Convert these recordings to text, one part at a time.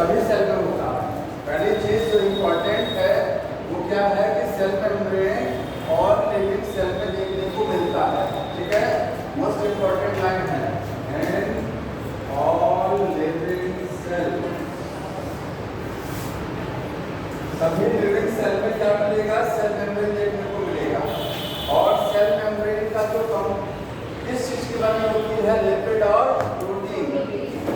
सभी सेल में होता है। पहली चीज जो इम्पोर्टेंट है वो क्या है कि सेल मेम्ब्रेन और लिविंग सेल में देखने को मिलता है। ठीक है, मोस्ट इम्पोर्टेंट लाइन है एंड ऑल लिविंग सेल, सभी लिविंग सेल में क्या मिलेगा, सेल मेम्ब्रेन देखने को मिलेगा। और सेल मेम्ब्रेन का जो किस चीज की बनी होती है, लिपिड और प्रोटीन।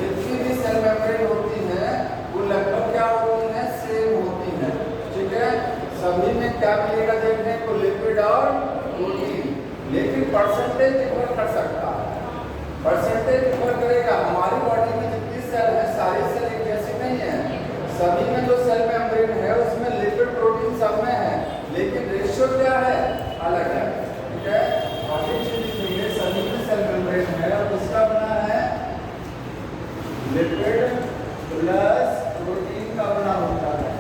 जितनी भी सेल मेम्ब्रेन होती है वो लगभग क्या होती है, सेम होती है। ठीक है, सभी में क्या मिलेगा देखने को, लिपिड और प्रोटीन। लेकिन परसेंटेज डिफर कर सकता है, परसेंटेज डिफर करेगा। हमारी बॉडी में जितनी सेल है सारी सेल एक जैसी नहीं है, सभी में जो सेल मेम्ब्रेन है उसमें लिपिड प्रोटीन सब में है, लेकिन रेशियो क्या है, अलग है। ठीक है, और ये चीज देखिए सभी में सेल मेम्ब्रेन है और किसका बना है, लिपिड प्लस प्रोटीन का बना होता है।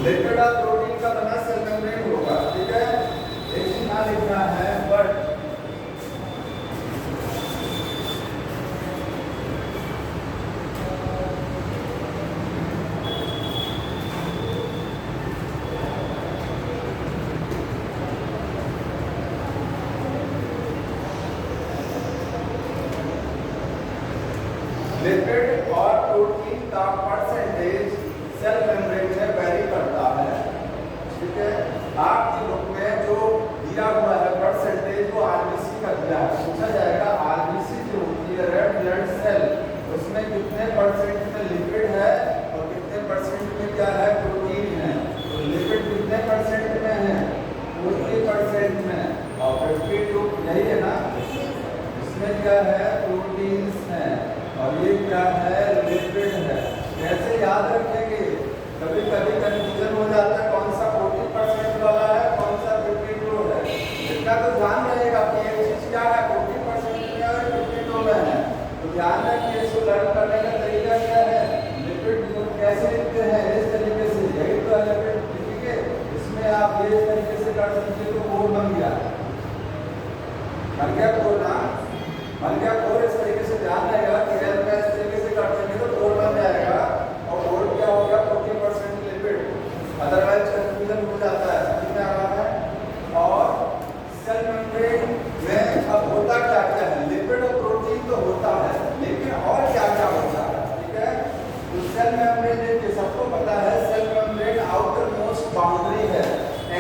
लिपिड और प्रोटीन का बना सेल मेम्ब्रेन होगा। ठीक है, एक चीज ना लिखना है बट लिपिड और प्रोटीन का परसेंटेज सेल मेम्ब्रेन में वेरी करता है। ठीक है, आपकी बुक में जो दिया हुआ है परसेंटेज वो आरबीसी का दिया है। पूछा जाएगा आरबीसी जो होती है रेड ब्लड सेल, उसमें कितने परसेंट में लिपिड है और कितने परसेंट में क्या है, प्रोटीन है। तो लिपिड कितने परसेंट में है, 40% में, और 52 यही है ना, इसमें क्या है, प्रोटीन्स है, और ये क्या है, लिपिड है। कैसे याद रखेंगे, कभी कभी कंफ्यूजन हो जाता है कौन सा 40% वाला है कौन सा 52 है। इतना तो ध्यान रहेगा कि ये चीज क्या है, 40% में और 52 में है। तो ध्यान रखिए, इसको लर्न करने का तरीका क्या है, लिपिड को कैसे लिखते हैं, इस तरीके से, यही तो है लिपिड। ठीक है, इसमें आप ये इस तरीके से कर सकते हो, तो वो बन गया कोर ना, बन गया कोर। इस तरीके से ध्यान रहेगा कि हेल्थ का इस तरीके से कर देंगे तो कोर बन जाएगा, और कोर क्या हो गया, 40% लिपिड। अदरवाइज कंफ्यूजन हो जाता है, समझ में आ रहा है। और सेल मेम्ब्रेन में अब होता क्या क्या है, लिपिड और प्रोटीन तो होता है, लेकिन और क्या क्या होता है। ठीक है, तो सेल मेम्ब्रेन देखिए सबको पता है, cell membrane outermost boundary है।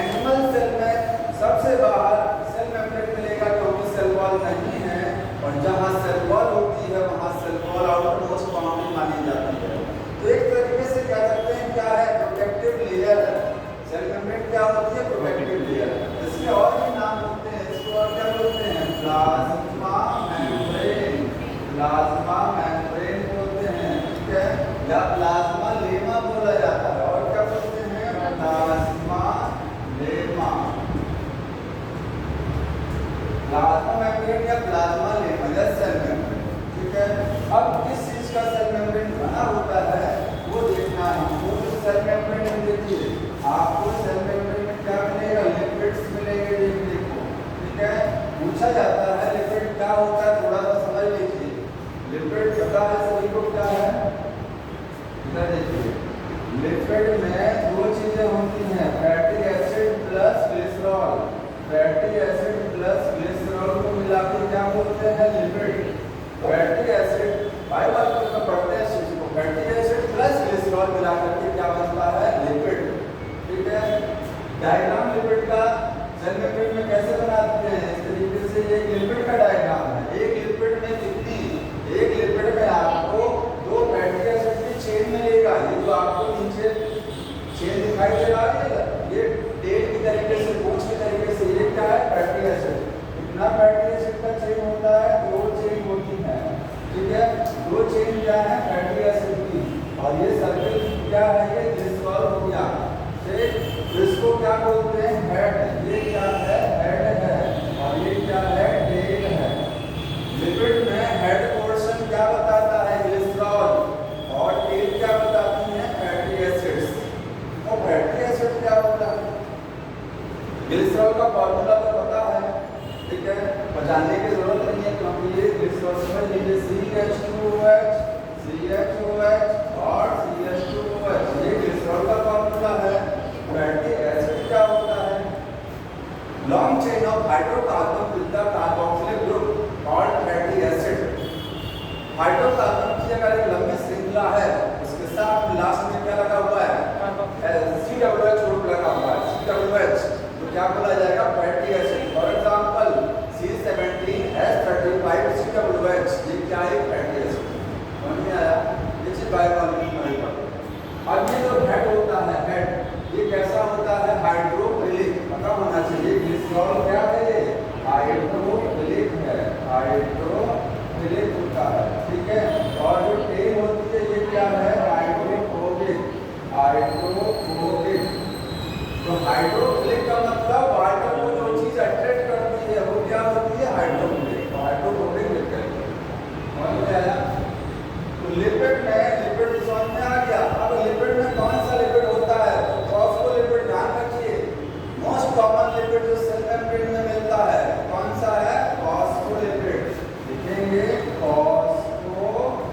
एनिमल सेल में सबसे बाहर सेल मेम्ब्रेन मिलेगा क्योंकि सेल वॉल नहीं है, और जहाँ सेल वॉल होती है वहाँ cell wall outermost boundary मानी जाती है। तो एक तरीके से कह सकते हैं क्या है, प्रोटेक्टिव लेयर है। सेल मेम्ब्रेन क्या होती है, प्रोटेक्टिव लेयर। इसके और भी नाम होते हैं, इसको और क्या बोलते हैं, प्लाज्मा मेम्ब्रेन, प्लाज्मा मेम्ब्रेन बोलते हैं। ठीक है, या प्लाज्मा लेमा बोला जाता है, और क्या बोलते हैं, प्लाज्मा लेमा, प्लाज्मा मेम्ब्रेन या प्लाज्मा लेमा या सेल मेम्ब्रेन। ठीक है, अब किस चीज का सेल मेम्ब्रेन बना होता है वो देखना है हमको। तो सेल मेम्ब्रेन में देखिए आपको सेल मेम्ब्रेन में क्या मिलेगा, लिपिड्स मिलेंगे देखने को। ठीक है, पूछा जाता है लिपिड क्या होता है, थोड़ा सा समझ लीजिए। लिपिड पता है सभी को क्या है, इधर देखिए, लिपिड में दो चीजें होती हैं, fatty acid plus glycerol. Fatty acid plus glycerol को मिला के क्या बोलते हैं, लिपिड। फैटी एसिड बायोलॉजी में पढ़ते हैं चीज को, फैटी एसिड प्लस ग्लिसरॉल मिला करके क्या बनता है, लिपिड। ठीक है, डायग्राम लिपिड का सेल मेम्ब्रेन में कैसे बनाते हैं, इस तरीके से ये लिपिड का डायग्राम है। एक लिपिड में कितनी, एक लिपिड में आपको दो फैटी एसिड की चेन मिलेगा। ये जो आपको नीचे चेन दिखाई दे रहा है, ये टेल की तरीके से, पूंछ की तरीके से, ये क्या है, फैटी एसिड। कितना फैटी एसिड का चेन होता है, दो चेन होती है। ठीक है, दो चेन क्या है, फैटी एसिड की, और ये सर्कल क्या है, ये ग्लिसरॉल हो गया। ठीक, इसको क्या बोलते हैं, हेड। ये क्या है, हेड है, और ये क्या है, टेल है। Hydrocarbon with the carboxylic group called fatty acid. Hydrocarbon की अगर एक लंबी श्रृंखला है उसके साथ लास्ट में क्या लगा हुआ है, COOH ग्रुप लगा हुआ है, COOH, तो क्या बोला जाएगा, fatty acid. For example C17H35 COOH, ये क्या है, फैटी एसिड। समझ में आया, दिस इज बायोमोलिक्यूलर। अब ये जो हेड होता है, हेड ये कैसा होता है, हाइड्रोफिलिक, पता होना चाहिए। ग्लिसरॉल क्या है, ये हाइड्रोफिलिक है, हाइड्रोफिलिक होता है, ठीक है। और जो टेल होती है ये क्या है, हाइड्रोफोबिक, हाइड्रोफोबिक। तो हाइड्रोफिलिक का मतलब वाटर को जो चीज अट्रैक्ट करती है वो क्या होती है, हाइड्रोफिलिक। तो हाइड्रोफोबिक लिपिड, समझ में आया। तो लिपिड समझ में आ गया। अब लिपिड में कौन सा लिपिड होता है, तो फॉस्फोलिपिड, ध्यान रखिए। मोस्ट कॉमन लिपिड जो सेल मेम्ब्रेन में मिलता है कौन सा है, फॉस्फोलिपिड। लिखेंगे फॉस्फोलिपिड।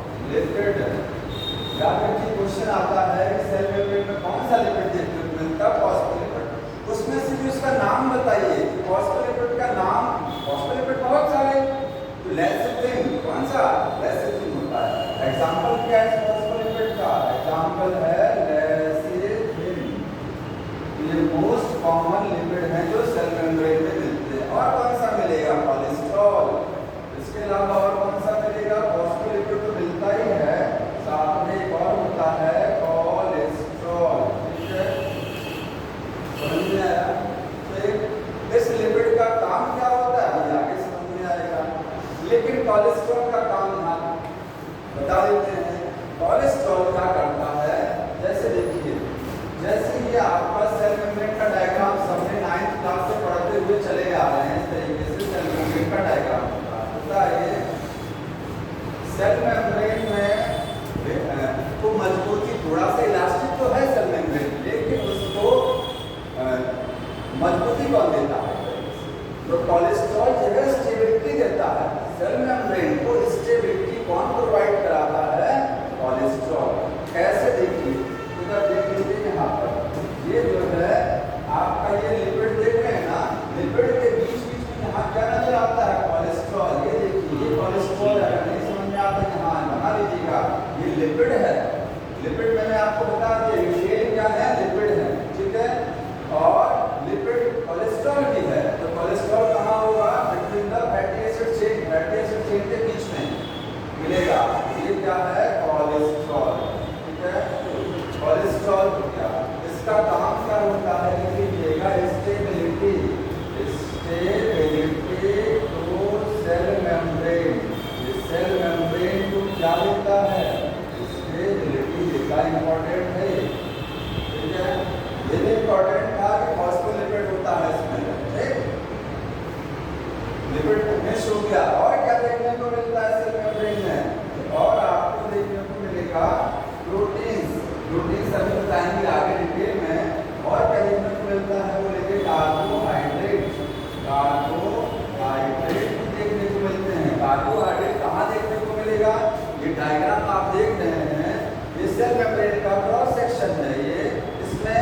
याद रखिए क्वेश्चन आता है कि सेल मेम्ब्रेन में कौन सा लिपिड देखने को मिलता है, फॉस्फोलिपिड। उसमें से भी उसका नाम बताइए कि फॉस्फोलिपिड का नाम, फॉस्फोलिपिड बहुत सारे, तो लेसिथिन, कौन सा, लेसिथिन होता है। एग्जांपल क्या है फॉस्फोलिपिड का, एग्जांपल है लेसिथिन। ये मोस्ट कॉमन लिपिड है जो सेल मेम्ब्रेन में मिलते हैं। और कौन सा मिलेगा, कोलेस्ट्रॉल। इसके अलावा और कौन सा मिलेगा, फॉस्फोलिपिड तो मिलता ही है, साथ में एक और होता है कोलेस्ट्रॉल, ठीक है, समझ में आया। तो इस लिपिड का काम क्या होता है, ये आगे समझ में आएगा। लेकिन कोलेस्ट्रॉल का काम यहाँ बता देते हैं। कोलेस्ट्रॉल क्या करता है, जैसे देखिए, जैसे ये आपका सेल मेम्ब्रेन का डायग्राम सबने 9th क्लास से पढ़ते हुए चले आ रहे हैं, इस तरीके से सेल मेम्ब्रेन का डायग्राम होता है। ये सेल मेम्ब्रेन में तो मजबूती, थोड़ा सा इलास्टिक तो है सेल मेम्ब्रेन, लेकिन उसको मजबूती कौन देता है, तो कोलेस्ट्रॉल जगह स्टेबिलिटी देता है। सेल मेम्ब्रेन को स्टेबिलिटी कौन प्रोवाइड कराता है, कोलेस्ट्रॉल। कैसे, देखिए, इधर देख लीजिए, यहाँ पर ये जो है आपका ये लिपिड देख रहे हैं ना, लिपिड के बीच बीच में यहाँ क्या नजर आता है, कोलेस्ट्रॉल। ये देखिए, ये कोलेस्ट्रॉल है, नहीं समझ में आता है, यहाँ बना लीजिएगा, ये लिपिड है। लिपिड मैंने आपको बता दिया, ये क्या है, लिपिड है, ठीक है। और लिपिड कोलेस्ट्रॉल भी है, तो कोलेस्ट्रॉल कहाँ होगा, between the fatty acid chain, fatty acid chain के बीच में मिलेगा। ये क्या है, कोलेस्ट्रॉल, ठीक है। कोलेस्ट्रॉल हो गया, इसका काम क्या होता है, लिखिएगा, stability, stability to cell membrane. ये सेल मेम्ब्रेन को क्या देता है, स्टेबिलिटी देता, इंपॉर्टेंट है, ठीक है। ये भी इंपॉर्टेंट था कि फॉस्फोलिपिड होता है इसमें, ठीक। लिपिड मिक्स हो गया। और क्या देखने को मिलता है सेल मेम्ब्रेन में, और आपको देखने को मिलेगा प्रोटीन्स। प्रोटीन सभी बताएंगे आगे डिटेल में। और क्या देखने को मिलता है, वो लेके कार्बोहाइड्रेट, कार्बोहाइड्रेट देखने को मिलते हैं। कार्बोहाइड्रेट कहाँ देखने को मिलेगा, ये डायग्राम आप देख रहे हैं, ये सेल मेम्ब्रेन का क्रॉस सेक्शन है। ये इसमें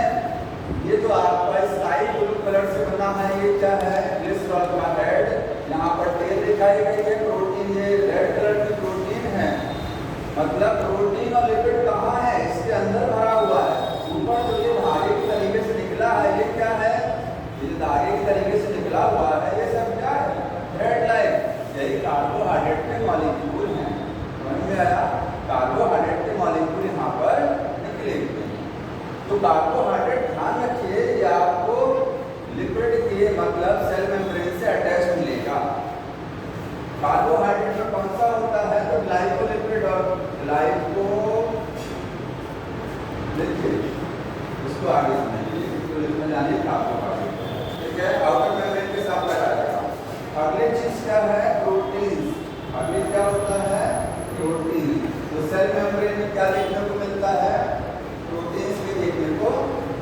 ये जो आपका स्काई ब्लू कलर से बना है, ये क्या है, ग्लिसरॉल का हेड। यहाँ पर टेल दिखाई गई है, प्रोटीन, ये रेड कलर की प्रोटीन है, मतलब प्रोटीन और लिपिड कहाँ है, इसके अंदर भरा हुआ है। ऊपर जो ये धागे की तरीके से निकला है, ये क्या है, ये धागे की तरीके से निकला हुआ है, ये सब क्या है, रेड लाइन, यही कार्बोहाइड्रेट के मॉलिक्यूल हैं। समझ में आया, कार्बोहाइड्रेट के मॉलिक्यूल यहाँ पर निकले हुए। तो कार्बोहाइड्रेट ध्यान रखिए, ये आपको लिपिड के मतलब सेल मेम्ब्रेन से अटैच मिलेगा। कार्बोहाइड्रेट में कौन सा होता है, तो ग्लाइकोलिपिड और ग्लाइको, देखिए इसको आगे समझिए, इसको लिखने जानिए कार्बोहाइड्रेट, ठीक है। आउटर मेम्ब्रेन के साथ लगा देगा। अगली चीज क्या है, प्रोटीन। अगली क्या होता है, प्रोटीन। तो सेल मेम्ब्रेन में क्या देखने को मिलता है, प्रोटीन्स भी देखने को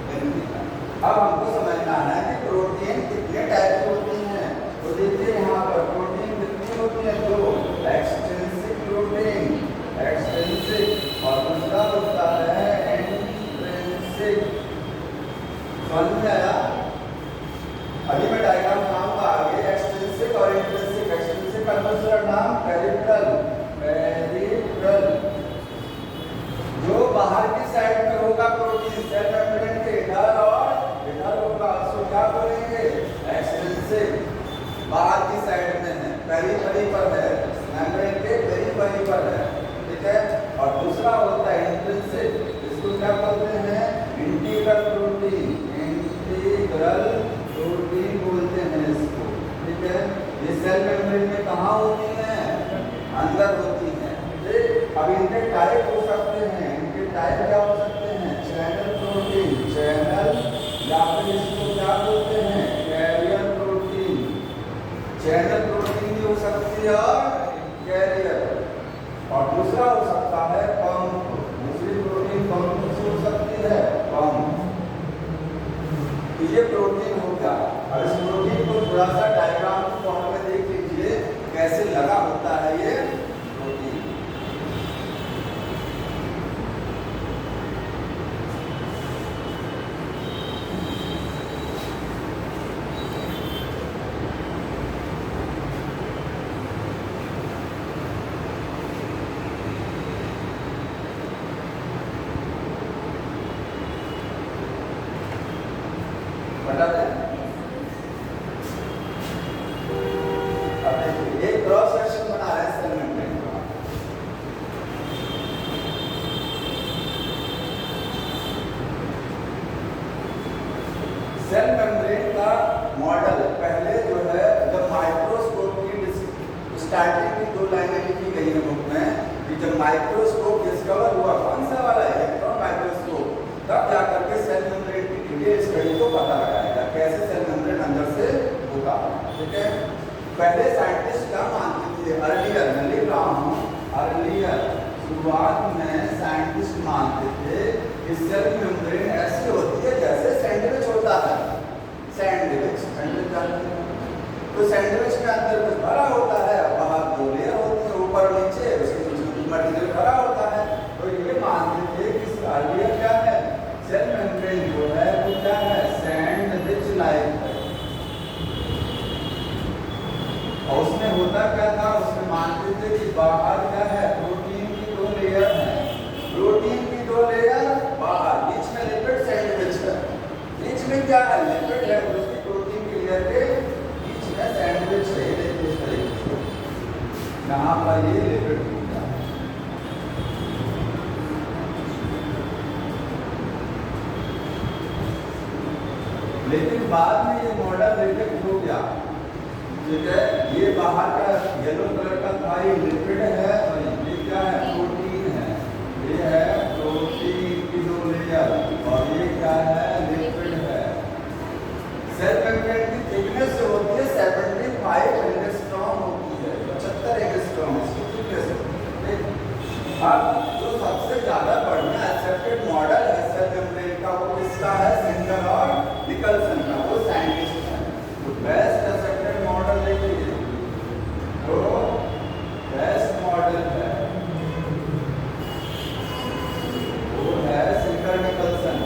मिलती है। अब हमको समझना है कि प्रोटीन कितने टाइप के होते हैं। तो देखिए यहाँ पर प्रोटीन कितनी होती है, दो, एक्सट्रिंसिक प्रोटीन, एक्सट्रिंसिक, और दूसरा होता है इंट्रिंसिक। समझ में आया। अभी मैं डायग्राम बनाऊंगा आगे। ये सेल मेम्ब्रेन में कहाँ होती हैं? अंदर होती हैं। अब इनके टाइप हो सकते हैं, इनके टाइप क्या हो सकते हैं? चैनल प्रोटीन, चैनल, या फिर इसको क्या बोलते हैं? Carrier protein. चैनल प्रोटीन भी हो सकती है और कैरियर। और दूसरा हो सकता है पंप। दूसरी प्रोटीन पंप से हो सकती है, पंप। तो ये प्रोटीन हो गया। अब इस प्रोटीन को थोड़ा सा डायग्राम के फॉर्म में देख लीजिए कैसे लगा होता है ये प्रोटीन। बता दें, अब देखिए एक क्रॉस सेक्शन बना रहे हैं सेल मेम्ब्रेन का। सेल मेम्ब्रेन का मॉडल पहले जो है जब माइक्रोस्कोप की स्टार्टिंग की 2 लाइनें लिखी गई है बुक में कि जब माइक्रोस्कोप डिस्कवर हुआ, कौन सा वाला इलेक्ट्रॉन माइक्रोस्कोप, तब जाकर के सेल मेम्ब्रेन की डिटेल स्टडी को पता लगाएगा कैसे सेल मेम्ब्रेन अंदर से होगा। ठीक है, पहले साइंटिस्ट क्या मानते थे? अर्लियर, मैं लिख रहा हूँ अर्लियर, शुरुआत में साइंटिस्ट मानते थे कि सेल मेम्ब्रेन ऐसी होती है जैसे सैंडविच होता है। सैंडविच जानते हैं? तो सैंडविच के अंदर कुछ भरा होता है, बाहर 2 लेयर होती है, ऊपर नीचे, उसके बीच में मटेरियल भरा होता है। तो ये मानते थे कि अर्लियर क्या है? सेल मेम्ब्रेन जो है वो क्या है? सैंडविच लाइक है। और उसमें होता क्या था? उसमें मानते थे कि बाहर क्या है? प्रोटीन की 2 लेयर है, प्रोटीन की 2 लेयर बाहर, बीच में लिपिड सैंडविच है। बीच में क्या है? लिपिड है, उसकी प्रोटीन की लेयर के बीच में सैंडविच है। देखिए इस तरीके से यहाँ पर ये लिपिड हो गया। लेकिन बाद में ये मॉडल रिजेक्ट हो गया। ठीक है, ये बाहर का येलो कलर का था, ये लिपिड है और ये क्या है? प्रोटीन है। ये है प्रोटीन की 2 लेयर और ये क्या है? लिपिड है। सेल मेम्ब्रेन की थिकनेस जो होती है 75 एंगस्ट्रॉम होती है, 75 एंगस्ट्रॉम इसकी थिकनेस होती है। अब जो सबसे ज्यादा बढ़िया एक्सेप्टेड मॉडल है सेल मेम्ब्रेन का, वो किसका है? सिंगल और निकलसन का, वो साइंटिस्ट है। तो बेस्ट एक्सेप्टेड मॉडल देखिए, तो बेस्ट मॉडल है वो है Singer Nicolson.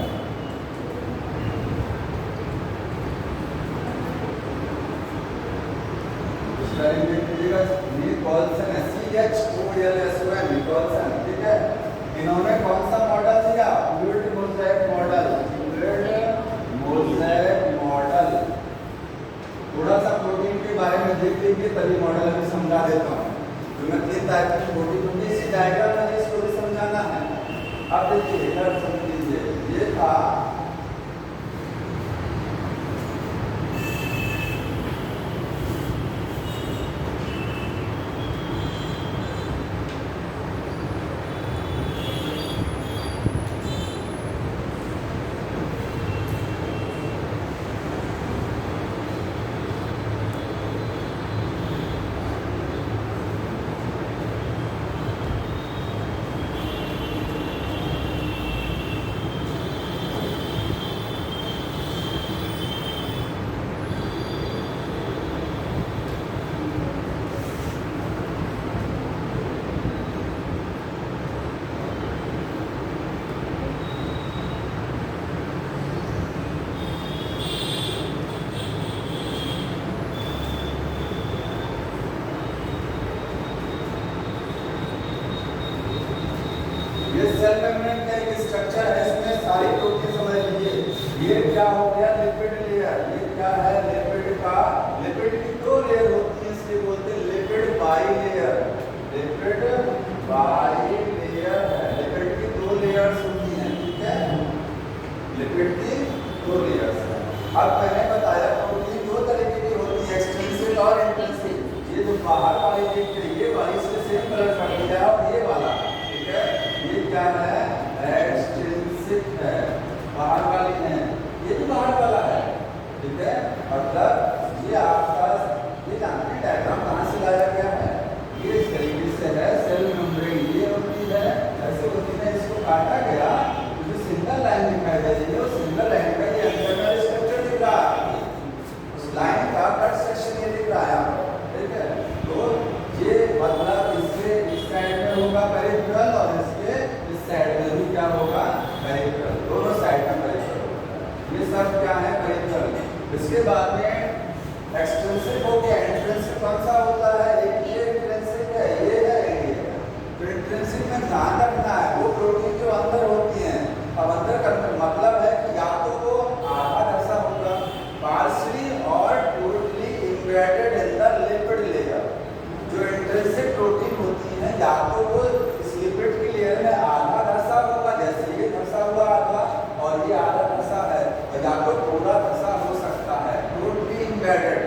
Nicolson, CHOLSON, Nicolson. ठीक है, इन्होंने कौन सा मॉडल दिया? Fluid mosaic model. Fluid mosaic model. थोड़ा सा प्रोटीन के बारे में देख लीजिए, तभी मॉडल अभी समझा देता हूँ। तो मैं 3 टाइप की प्रोटीन होती है, इसी डायग्राम में इसको भी समझाना है। अब देखिए इधर समझ लीजिए, ये था सेल मेम्ब्रेन का एक स्ट्रक्चर है, इसमें सारी प्रोटीन समझ लीजिए। ये क्या हो गया? Lipid layer. ये क्या है? लिपिड का, लिपिड की 2 लेयर होती है, इसलिए बोलते हैं लिपिड बाइलेयर। लिपिड बाइलेयर है, लिपिड की 2 लेयर्स होती हैं। ठीक है, लिपिड की 2 लेयर्स है। अब मैंने बताया प्रोटीन 2 तरीके की होती है, एक्सट्रिंसिक और इंट्रिंसिक। है, मतलब ये आपका ये जानते हैं डायग्राम कहाँ से लाया गया है, ये इस तरीके से है। सेल मेम्ब्रेन ये होती है, ऐसे होती है, इसको काटा गया तो जो सिंगल लाइन दिखाई दे रही है, उस सिंगल लाइन का ये अंदर का स्ट्रक्चर दिख रहा है, उस लाइन का कट सेक्शन ये दिख रहा है आपको, ठीक है। तो ये मतलब इसके इस साइड में होगा पेरिफेरल और इसके इस साइड में भी क्या होगा, पेरिफेरल, दोनों साइड में पेरिफेरल होगा। ये सब क्या है, पेरिफेरल। इसके बाद में एक्सट्रिंसिक हो गया। इंट्रिंसिक कौन सा होता है, एक ये इंट्रिंसिक है, ये है, ये। तो इंट्रिंसिक में ध्यान रखना है वो प्रोटीन जो अंदर होती हैं। अब अंदर का मतलब है कि या तो वो आधा ऐसा होगा, पार्शियली और totally embedded in the lipid layer. जो इंट्रिंसिक प्रोटीन होती है या तो वो इस लिपिड की लेयर में आधा धसा होगा, जैसे ये धसा हुआ आधा और ये आधा धसा है, और या तो पूरा धसा हो सकता है, टोटली इम्बेडेड,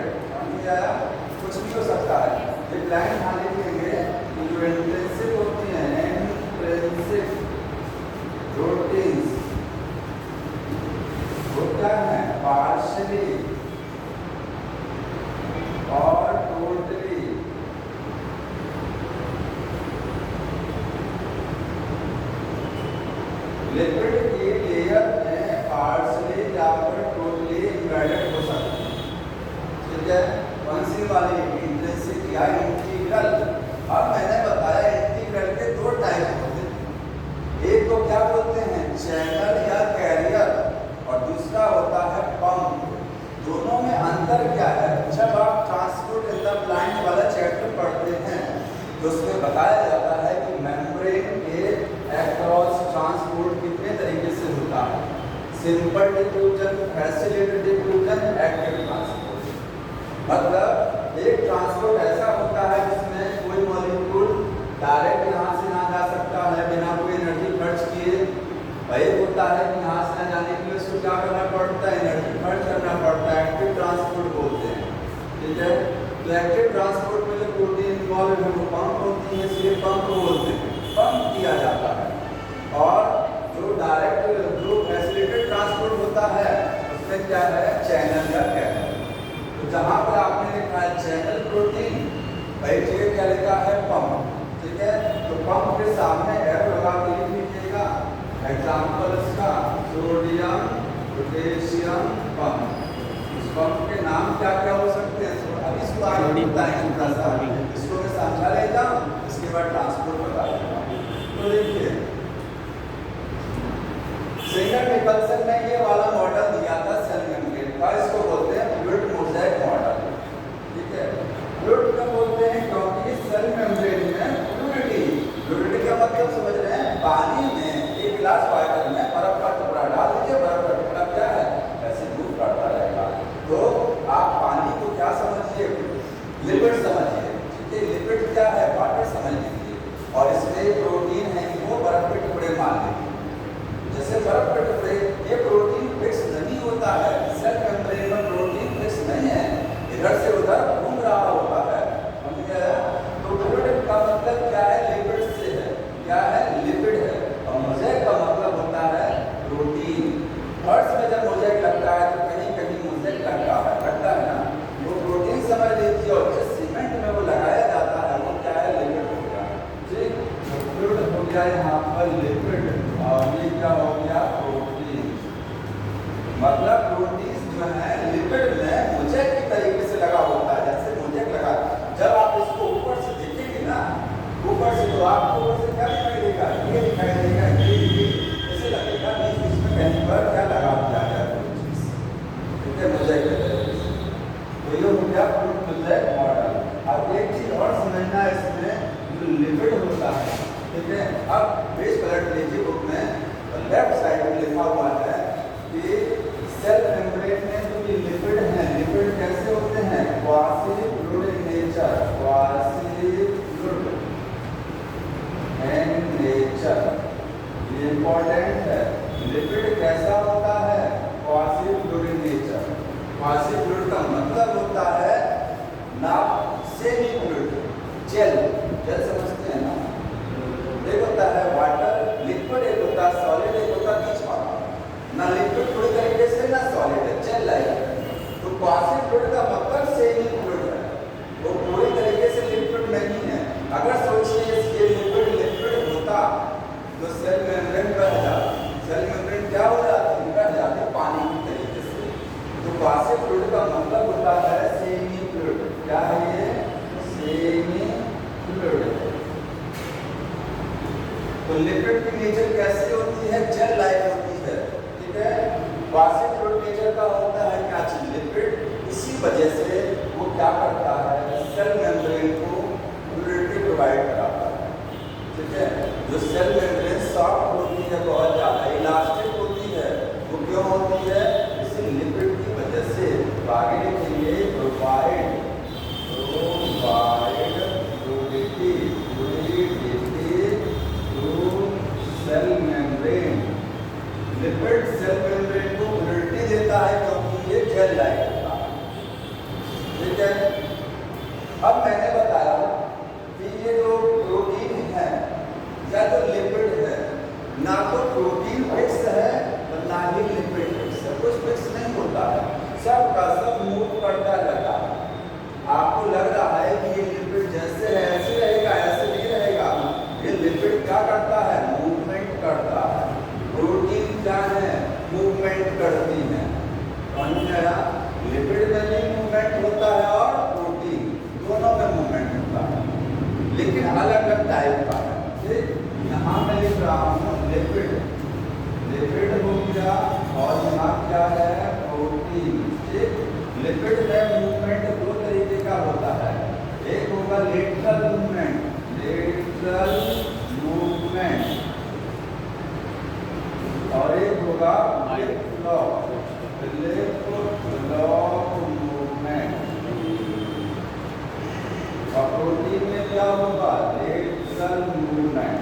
कुछ भी हो सकता है। ये लाइन ध्यान रखेंगे कि जो इंट्रिंसिक होती हैं, इंट्रिंसिक प्रोटीन्स वो क्या है, पार्शियली और टोटली लिपिड की लेयर में पार्शियली या फिर टोटली इम्बेडेड हो सकती है, ठीक है। कौन सी वाली, इंट्रिंसिक या इंटीग्रल। अब मैंने बताया इंटीग्रल के दो टाइप होते हैं, एक को क्या बोलते हैं, चैनल या कैरियर, और दूसरा होता है पंप। दोनों में अंतर क्या है, जब आप ट्रांसपोर्ट इन द प्लांट वाला चैप्टर पढ़ते हैं तो उसमें बताया जाता है कि मेम्ब्रेन के अक्रॉस ट्रांसपोर्ट कितने तरीके से होता है, simple diffusion, facilitated diffusion, active transport. मतलब एक ट्रांसपोर्ट ऐसा होता है जिसमें कोई मॉलिक्यूल डायरेक्ट यहाँ से ना जा सकता है बिना कोई एनर्जी खर्च किए, वही होता है कि यहाँ से ना जाने के लिए उसको क्या करना पड़ता है, एनर्जी खर्च करना पड़ता है, एक्टिव ट्रांसपोर्ट बोलते हैं, ठीक है। तो एक्टिव ट्रांसपोर्ट में जो प्रोटीन इन्वॉल्व है वो पंप होती है, इसलिए पंप बोलते हैं, पंप किया जाता है। और जो डायरेक्ट जो फैसिलिटेटेड ट्रांसपोर्ट होता है उसमें क्या है, चैनल का कैरियर। तो जहाँ पर आपने लिखा है चैनल प्रोटीन, भाई जगह क्या लिखा है, पंप, ठीक है। तो पंप के सामने एरो लगा के लिख लीजिएगा, एग्जाम्पल इसका सोडियम पोटेशियम पंप। इस पंप के नाम क्या क्या हो सकते हैं, अब इसको आगे बताएंगे थोड़ा सा, इसको मैं समझा लेता हूँ, इसके बाद ट्रांसपोर्ट बता देता हूँ। तो देखिए सिंगल निकलसन ने ये वाला मॉडल दिया था सेल मेम्ब्रेन का, इसको बोलते हैं फ्लूइड मोज़ेक मॉडल, ठीक है। फ्लूइड क्यों बोलते हैं, क्योंकि सेल मेम्ब्रेन में फ्लूइडिटी का मतलब समझ रहे हैं, पानी में एक गिलास वाटर में बर्फ का टुकड़ा डाल दीजिए, बर्फ का टुकड़ा क्या है, ऐसे दूर करता रहेगा। तो आप पानी को क्या समझिए, लिपिड समझिए, ठीक है। लिपिड क्या है, वाटर समझ लीजिए, और इसमें प्रोटीन है वो बर्फ के टुकड़े मान लीजिए। जैसे बर्फ के टुकड़े, ये प्रोटीन फिक्स नहीं होता है, सेल मेम्ब्रेन में प्रोटीन फिक्स नहीं है, इधर से उधर घूम रहा होता है, समझ गया। तो फ्लूइड का मतलब क्या है, लिपिड से है, क्या है, लिपिड है। और मोज़ेक का मतलब होता है प्रोटीन। फर्श में जब मोज़ेक लगता है तो कहीं कहीं मोज़ेक लगता है ना, वो प्रोटीन समझ लीजिए, और जिस सीमेंट में वो लगाया जाता है वो क्या है, लिपिड हो गया, ठीक। तो फ्लूइड हो गया यहाँ पर लिपिड, और ये क्या हो गया, प्रोटीन। मतलब प्रोटीन जो है लिपिड में मोज़ेक की तरीके से लगा होता है, जैसे मोज़ेक लगा, जब आप इसको ऊपर से देखेंगे ना, ऊपर से, तो आपको ऊपर से क्या दिखाई देगा, ये दिखाई देगा, ये ऐसे लगेगा कि इसमें कहीं पर क्या लगा दिया है, ठीक है, मोज़ेक के तरीके से। तो ये हो गया फ्लूइड मोज़ेक मॉडल। अब एक चीज और समझना है, इसमें जो लिपिड होता है, ठीक है। अब पेज पलट लीजिए बुक में, तो लेफ्ट साइड में लिखा हुआ है कि सेल मेम्ब्रेन में जो ये लिपिड हैं, लिपिड कैसे होते हैं, quasi fluid in nature, quasi fluid in nature, ये इंपॉर्टेंट है। लिपिड कैसा होता है, quasi fluid in nature. Quasi fluid का मतलब होता है ना सेमी फ्लूइड, जेल, जेल समझते हैं ना, एक होता है वाटर लिक्विड, एक होता है सॉलिड, एक होता है बीच वाला ना, लिक्विड पूरी तरीके से ना सॉलिड है, जेल लाइक। तो नेचर कैसी होती है? जेल लाइक होती है, ठीक है। क्वासी फ्लूइड नेचर का होता है क्या चीज? लिपिड। इसी वजह से वो क्या करता है? सेल मेम्ब्रेन को फ्लूइडिटी प्रोवाइड कराता है, ठीक है। जो सेल मेम्ब्रेन सॉफ्ट होती है, बहुत ज्यादा इलास्टिक होती है, वो क्यों होती है? इसी लिपिड की वजह से। आगे लिखेंगे provide cell membrane. Lipid cell membrane को फ्लूइडिटी देता है क्योंकि ये जेल लाइक होता है, ठीक है। अब मैंने बताया कि ये जो प्रोटीन है या जो लिपिड है, ना तो प्रोटीन फिक्स है और ना ही लिपिड फिक्स है, कुछ फिक्स नहीं होता है, सब का सब मूव करता रहता है। आपको लग रहा है कि ये लिपिड जैसे है ऐसे रहेगा, ऐसे नहीं रहेगा। ये लिपिड क्या करता है? मूवमेंट करता है। प्रोटीन क्या है? मूवमेंट करती है। लिपिड में भी मूवमेंट होता है और प्रोटीन दोनों में मूवमेंट होता है, लेकिन अलग अलग टाइप का है, ठीक। यहाँ मैं लिख रहा हूँ लिपिड, लिपिड हो गया, और यहाँ क्या है? प्रोटीन, ठीक। लिपिड में मूवमेंट दो तरीके का होता है, एक होगा लेटरल मूवमेंट, लेटरल मूवमेंट, और एक होगा lip lock, lip lock movement. और प्रोटीन में क्या होगा? Lateral movement.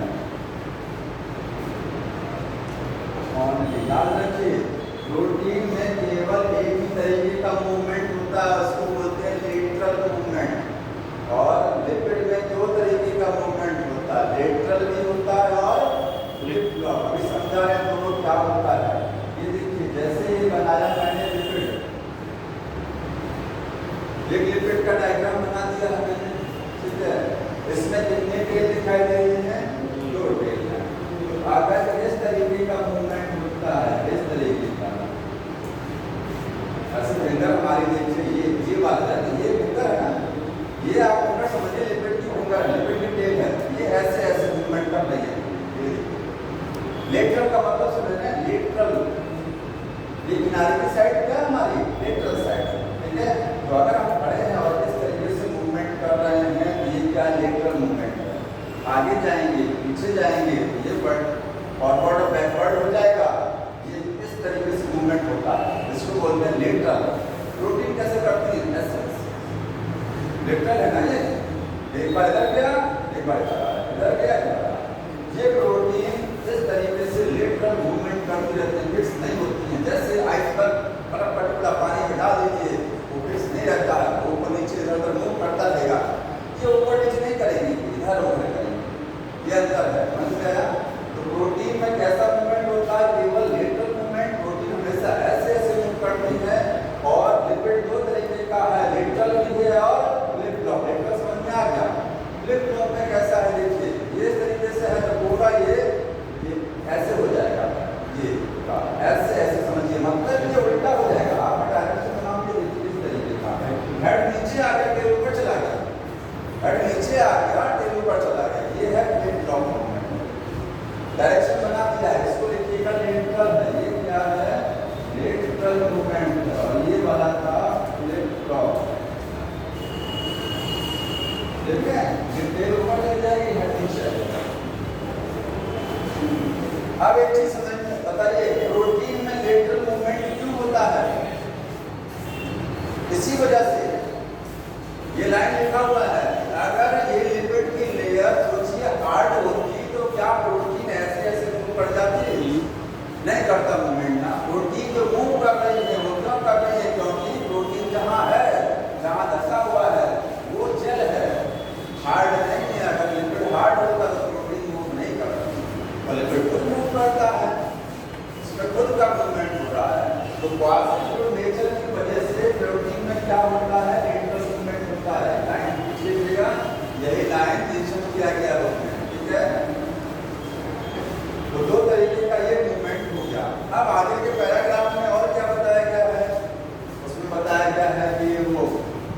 और याद रखिए प्रोटीन में केवल एक ही तरीके का मूवमेंट होता है, उसको बोलते हैं लेटरल मूवमेंट। और लिपिड में दो तरीके का मूवमेंट होता है, लेटरल भी होता है और लिप लॉक। अभी समझा रहे हैं दोनों क्या होता है। ये देखिए जैसे ही बनाया मैंने लिपिड, एक लिपिड का डायग्राम बना दिया है मैंने, ठीक है। इसमें कितने टेल दिखाई दे रहे हैं? दो टेल है। अगर इस तरीके का मूवमेंट होता है, इस तरीके का, ऐसे फिंगर हमारी देखिए ये वाला है, ये फिंगर है ना, ये आप फिंगर समझिए लिपिड की फिंगर है, लिपिड की टेल है, ये ऐसे ऐसे मूवमेंट कर रही है। लेटरल का मतलब समझ रहे हैं? लेटरल, ये किनारे की साइड क्या है हमारी? लेटरल साइड, ठीक है। तो अगर हम खड़े हैं और इस तरीके से मूवमेंट कर रहे हैं, ये क्या लेटरल मूवमेंट है। आगे जाएंगे, पीछे जाएंगे, ये फॉरवर्ड और बैकवर्ड हो जाएगा, ये इस तरीके से मूवमेंट होता है, इसको बोलते हैं लेटरल। प्रोटीन कैसे करती है? ऐसे लेटरल है ना, ये एक बार इधर गया, एक बार इधर गया, ये प्रोटीन इस तरीके से लेटरल मूवमेंट करती रहती है, फिक्स नहीं होती है। जैसे आइसबर्ग बर्फ का टुकड़ा पानी में डाल दीजिए, वो फिक्स नहीं रहता है, ऊपर नीचे इधर उधर मूव करता रहेगा। ये ऊपर नीचे नहीं करेगी, इधर उधर करेगी, ये अंतर है, समझ में आया? तो प्रोटीन में कैसा मूवमेंट होता है? केवल लेटरल मूवमेंट। प्रोटीन हमेशा ऐसे ऐसे मूव करती है। और लिपिड दो तरीके का है, लेटरल भी है और लिप लॉक। लेटरल समझ में आ गया? लिप लॉक में कैसा है देखिए, ये इस तरीके से है तो पूरा ये ऐसे हो जाएगा, ये ऐसे ऐसे समझिए, मतलब ये उल्टा हो जाएगा। आप डायरेक्शन बनाओगे देखिए इस तरीके का, हेड नीचे आ गया, टेल ऊपर चला गया, हेड नीचे आ गया, टेल ऊपर चला गया, ये है लिप लॉक मूवमेंट। डायरेक्शन बना दिया है, इसको लिखिएगा लेटरल है, ये क्या है? लेटरल मूवमेंट, और ये वाला था लिप लॉक, ठीक है। टेल ऊपर चल जाएगी, हेड नीचे आ जाएगा। अब एक चीज समझ में बताइए, प्रोटीन में लेटरल मूवमेंट क्यों होता है? इसी वजह से ये लाइन लिखा हुआ है, अगर ये लिपिड की लेयर सोचिए हार्ड होती तो क्या प्रोटीन ऐसे ऐसे मूव कर जाती? नहीं करता मूवमेंट ना। प्रोटीन जो मूव कर रही है वो क्यों कर रही है? क्योंकि प्रोटीन जहाँ है, जहाँ धसा हुआ है वो जेल है, हार्ड नहीं है। अगर लिपिड हार्ड होता तो प्रोटीन मूव नहीं करता, लिपिड खुद मूव करता है, इसमें खुद का मूवमेंट हो रहा है। तो क्वासी नेचर की वजह से प्रोटीन में क्या होता है? लेटरल मूवमेंट होता है। लाइन खींचिएगा, यही लाइन मेंशन किया गया है, ठीक है। तो दो तरीके का ये मूवमेंट हो गया। अब आगे के पैराग्राफ में और क्या बताया गया है? उसमें बताया गया है कि वो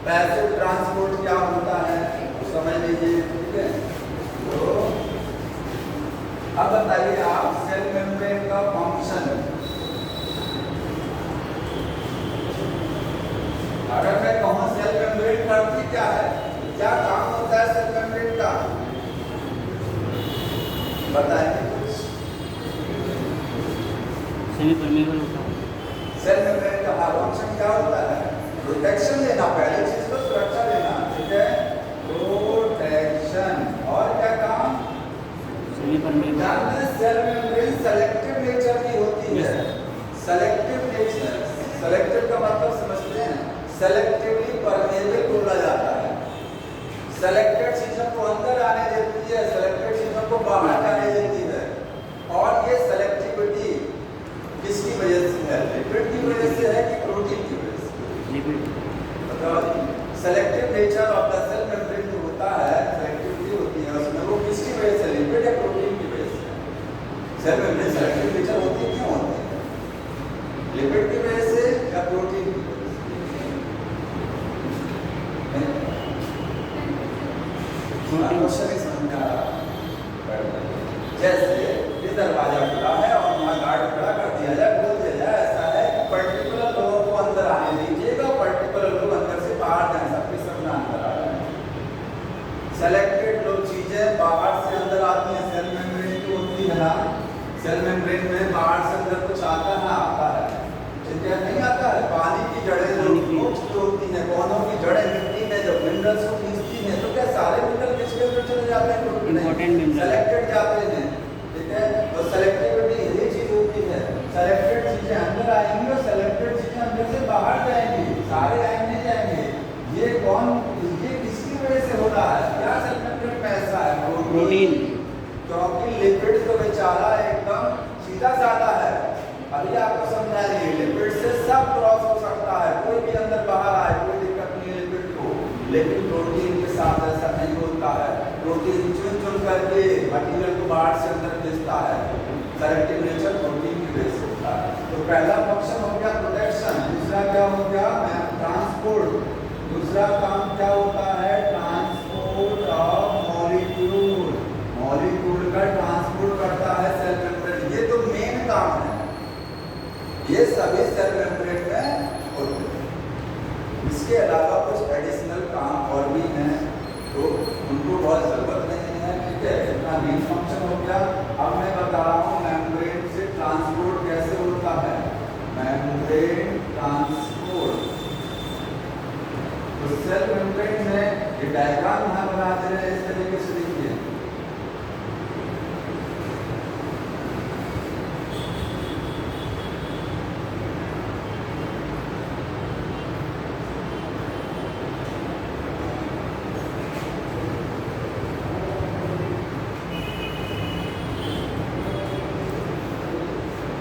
पैसिव ट्रांसपोर्ट क्या होता है, तो समझ लीजिए, ठीक है। तो अब बताइए आप क्या है? क्या काम होता है सेल मेम्ब्रेन का? बताएंगे कुछ? सेमी परमेबल होता है। सेल मेम्ब्रेन का फंक्शन क्या होता है? प्रोटेक्शन देना, पहली चीज तो सुरक्षा देना, ठीक है, प्रोटेक्शन। और क्या काम? Semi permeable. जानते हैं सेल मेम्ब्रेन सेलेक्टिव नेचर की होती है। सेलेक्टिव नेचर, सेलेक्टिव का मतलब समझते हैं? सेलेक्टिवली परमेबल बोला जाता है। सेलेक्टेड चीजों को अंदर आने देती है, सेलेक्टेड चीजों को बाहर जाने देती है। और ये सेलेक्टिविटी किसकी वजह से है? लिपिड की वजह से है कि प्रोटीन की वजह से? लिपिड। बताओ जी। Selective nature of the cell membrane जो होता है, सेलेक्टिविटी होती है उसमें, वो किसकी वजह से? लिपिड या प्रोटीन की वजह से? सेल मेम्ब्रेन सेलेक्टिव नेचर होती क्यों होती है? लिपिड की वजह से या प्रोटीन की वजह से? जैसे ये दरवाजा खुला है और वहाँ गार्ड खड़ा कर दिया जाए, बोल दिया जाए ऐसा है कि पर्टिकुलर लोगों को अंदर आने दीजिएगा, पर्टिकुलर लोग अंदर से बाहर जाए, सबके सब ना अंदर आ जाए। सेलेक्टेड लोग चीजें बाहर से अंदर आती हैं, सेल मेम्ब्रेन की होती है ना, सेल मेम्ब्रेन में बाहर से अंदर कुछ आता है, आता है, ठीक है, नहीं आता है। पानी की जड़ें जो होती हैं, पौधों की जड़ें मिट्टी में जब मिनरल्स को खींचती हैं, तो क्या सारे मिनरल किसके अंदर चले जाते हैं? सेलेक्टेड जाते हैं, ठीक है। तो सेलेक्टिविटी यही चीज होती है, सेलेक्टेड चीजें अंदर आएंगी और सेलेक्टेड चीजें अंदर से बाहर जाएंगी, सारे आएंगे नहीं जाएंगे। ये कौन, ये किसकी वजह से हो रहा है? क्या सेल मेम्ब्रेन में ऐसा है? प्रोटीन। क्योंकि लिपिड तो बेचारा एकदम सीधा साधा है। अभी आपको समझाएंगे, लिपिड से सब क्रॉस हो सकता है, कोई भी अंदर बाहर आए, कोई दिक्कत नहीं है लिपिड को। लेकिन प्रोटीन के साथ ऐसा नहीं होता है। प्रोटीन चुन चुन करके मटीरियल को बाहर से अंदर भेजता है। सेलेक्टिव नेचर प्रोटीन की वजह से होता है। तो पहला फंक्शन हो गया प्रोटेक्शन, दूसरा क्या हो गया? ट्रांसपोर्ट। दूसरा काम क्या होता है? Transport of molecule. मॉलिक्यूल का ट्रांसपोर्ट करता है सेल मेम्ब्रेन। ये तो मेन काम है, ये सभी सेल मेम्ब्रेन में होते हैं। इसके अलावा कुछ एडिशनल काम और भी हैं, तो उनको बहुत जरूरत नहीं है, ठीक है। इतना मेन फंक्शन हो गया। अब मैं बता रहा हूँ मेम्ब्रेन से ट्रांसपोर्ट कैसे होता है। मेम्ब्रेन ट्रांसपोर्ट, तो सेल मेम्ब्रेन में ये डायग्राम यहाँ बना दे रहे हैं, इस तरीके से देखिए।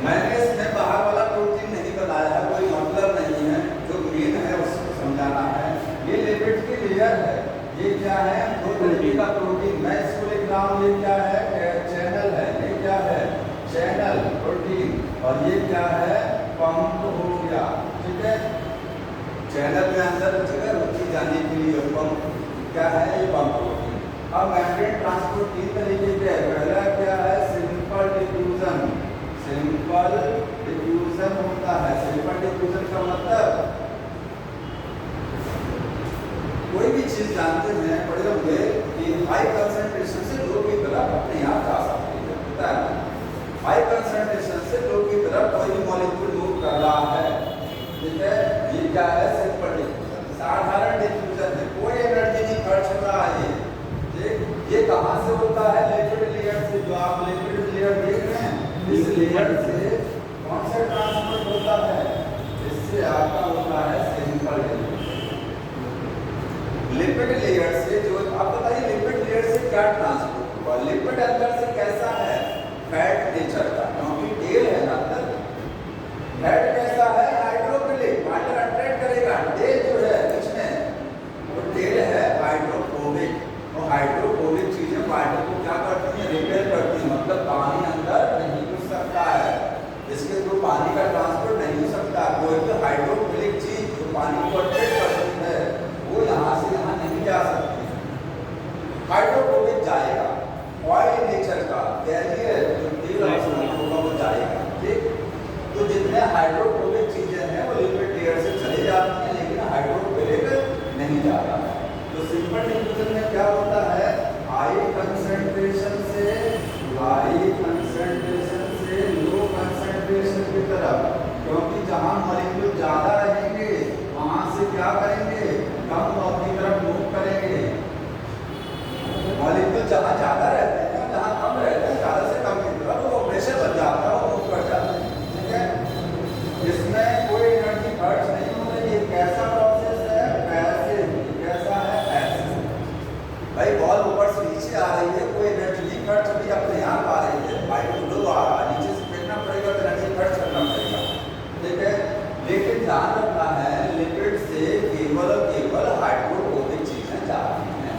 मैंने इसमें बाहर वाला प्रोटीन नहीं बनाया है, कोई मतलब नहीं है, जो मेन है उसको समझाना है। ये लिपिड की लेयर है, ये क्या है? दो तरीके का प्रोटीन। मैं इसको लिख रहा हूँ, ये क्या है? चैनल है। ये क्या है? Channel protein. और ये क्या है? पंप हो गया, ठीक है। चैनल में अंदर जगह होती जाने के लिए पंप क्या है? ये पंप प्रोटीन। अब मेम्ब्रेन ट्रांसपोर्ट तीन तरीके के है। पहला क्या है? Simple diffusion. सिंपल डिफ्यूजन होता है। सिंपल डिफ्यूजन का मतलब कोई भी चीज जानते हैं पढ़े होंगे कि हाई कंसंट्रेशन से लो की तरफ अपने यहाँ जा सकती है, पता है ना? हाई कंसंट्रेशन से लो की तरफ कोई भी मॉलिक्यूल मूव कर रहा है, ठीक है। ये क्या है? Simple diffusion. साधारण डिफ्यूजन है, कोई एनर्जी नहीं खर्च हो रहा है। ये कहाँ से होता है? लिपिड लेयर से। जो आप लिपिड लेयर देख रहे हैं, इस लेयर से कौन सा ट्रांसपोर्ट होता है? इससे आपका होता है सिंपल डिफ्यूजन। लिपिड लेयर से जो, आप बताइए लिपिड लेयर से क्या ट्रांसपोर्ट हुआ? लिपिड अंदर से कैसा है? फैट नेचर का, क्योंकि तेल है ना अंदर। फैट कैसा है? हाइड्रोफिलिक, वाटर अट्रैक्ट करेगा। तेल जो है इसमें, वो तेल है हाइड्रोफोबिक। और हाइड्रोफोबिक चीजें वाटर को क्या करती हैं? रिपेल करती हैं, मतलब पानी अंदर नहीं घुस सकता है, इसके थ्रू पानी का ट्रांसपोर्ट नहीं हो सकता। कोई भी हाइड्रोफिलिक चीज जो पानी को अट्रैक्ट करती है, वो यहाँ से यहाँ नहीं जा सकती। हाइड्रोफोबिक जाएगा। ऑयल नेचर का, गैसीय जो तेल कंसंट्रेशन की तरफ, क्योंकि जहाँ मॉलिक्यूल ज़्यादा रहेंगे वहाँ से क्या करेंगे, कम की तरफ मूव करेंगे। मॉलिक्यूल जहाँ ज़्यादा रहते हैं जहाँ कम रहते हैं, ज़्यादा से कम की तरफ वो प्रेशर बन जाता है, वो मूव कर जाते हैं। ठीक है, इसमें कोई एनर्जी खर्च नहीं हो रही है। कैसा प्रोसेस है, पैसिव। कैसा है, पैसिव। भाई बॉल ऊपर से नीचे आ रही है, कोई एनर्जी नहीं खर्च हो रही, अपने आप आ रही है। भाई फ्लो आ रहा है, नीचे से फेंकना पड़ेगा तो एनर्जी खर्च करना पड़ेगा। ठीक है, लेकिन ध्यान रखना है लिक्विड से केवल और केवल हाइड्रोफोबिक चीजें जा रही हैं।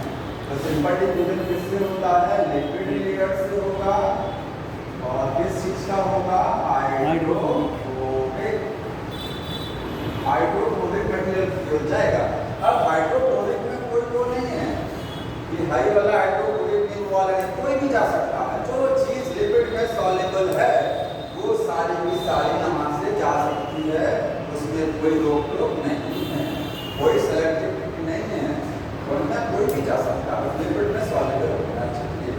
तो सिंपल डिफ्यूजन किससे होता है, लिक्विड लेयर से होगा, और किस चीज का होगा, हाइड्रोफोबिक। हाइड्रोफोबिक मटेरियल हो जाएगा। अब हाइड्रोफोबिक में कोई वो नहीं है कि हाई वाला हाइड्रोफोबिक नहीं, वो वाला नहीं, कोई भी जा सकता है। जो चीज लिक्विड में सॉल्युबल है वो सारी की सारी यहाँ से जा सकती है, उसमें कोई रोक टोक नहीं है, कोई सेलेक्टिविटी नहीं है, वरना कोई भी जा सकता है, लिक्विड में सॉल्युबल होना चाहिए।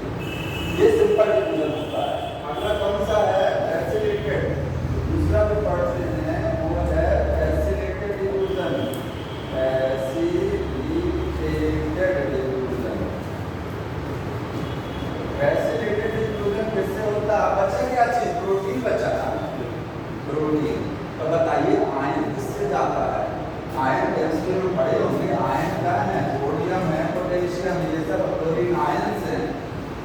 ये सिंपल डिफ्यूजन होता है। अगला कौन सा है, एसिलेटेड। दूसरा जो पढ़ते हैं वो है acylated diffusion. Acylated diffusion, acylated diffusion किससे होता है, बचा क्या चीज, प्रोटीन बचा था, प्रोटीन। तो बताइए आयन किससे जाता है, आयन केमिस्ट्री में पढ़े होंगे, आयन क्या है, सोडियम है, पोटेशियम, ये सब क्लोरीन आयन से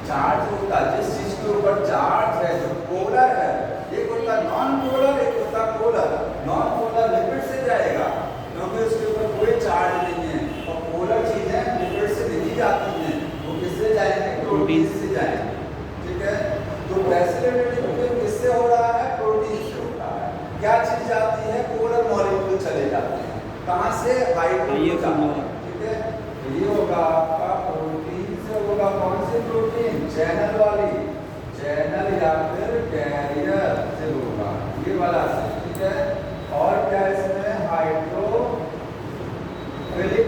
चार्ज होता है। जिस चीज के ऊपर चार्ज है, जो पोलर है, एक होता नॉन पोलर, एक होता पोलर। नॉन पोलर लिक्विड से जाएगा क्योंकि उसके ऊपर कोई चार्ज नहीं है, और पोलर चीजें लिक्विड से नहीं जाती हैं, वो किससे जाएंगे, प्रोटीन से जाएंगे। ठीक है, तो एसिलेटेड डिफ्यूजन किससे हो रहा है, प्रोटीन से होता है। क्या चीज जाती है, पोलर मॉलिक्यूल चले जाते हैं, कहाँ से, हाइड्रोजन। ठीक है, ये होगा आपका प्रोटीन से होगा, कौन सी प्रोटीन, चैनल वाली, चैनल या फिर कैरियर से होगा, ये वाला से। ठीक है, और क्या इसमें हाइड्रोफिलिक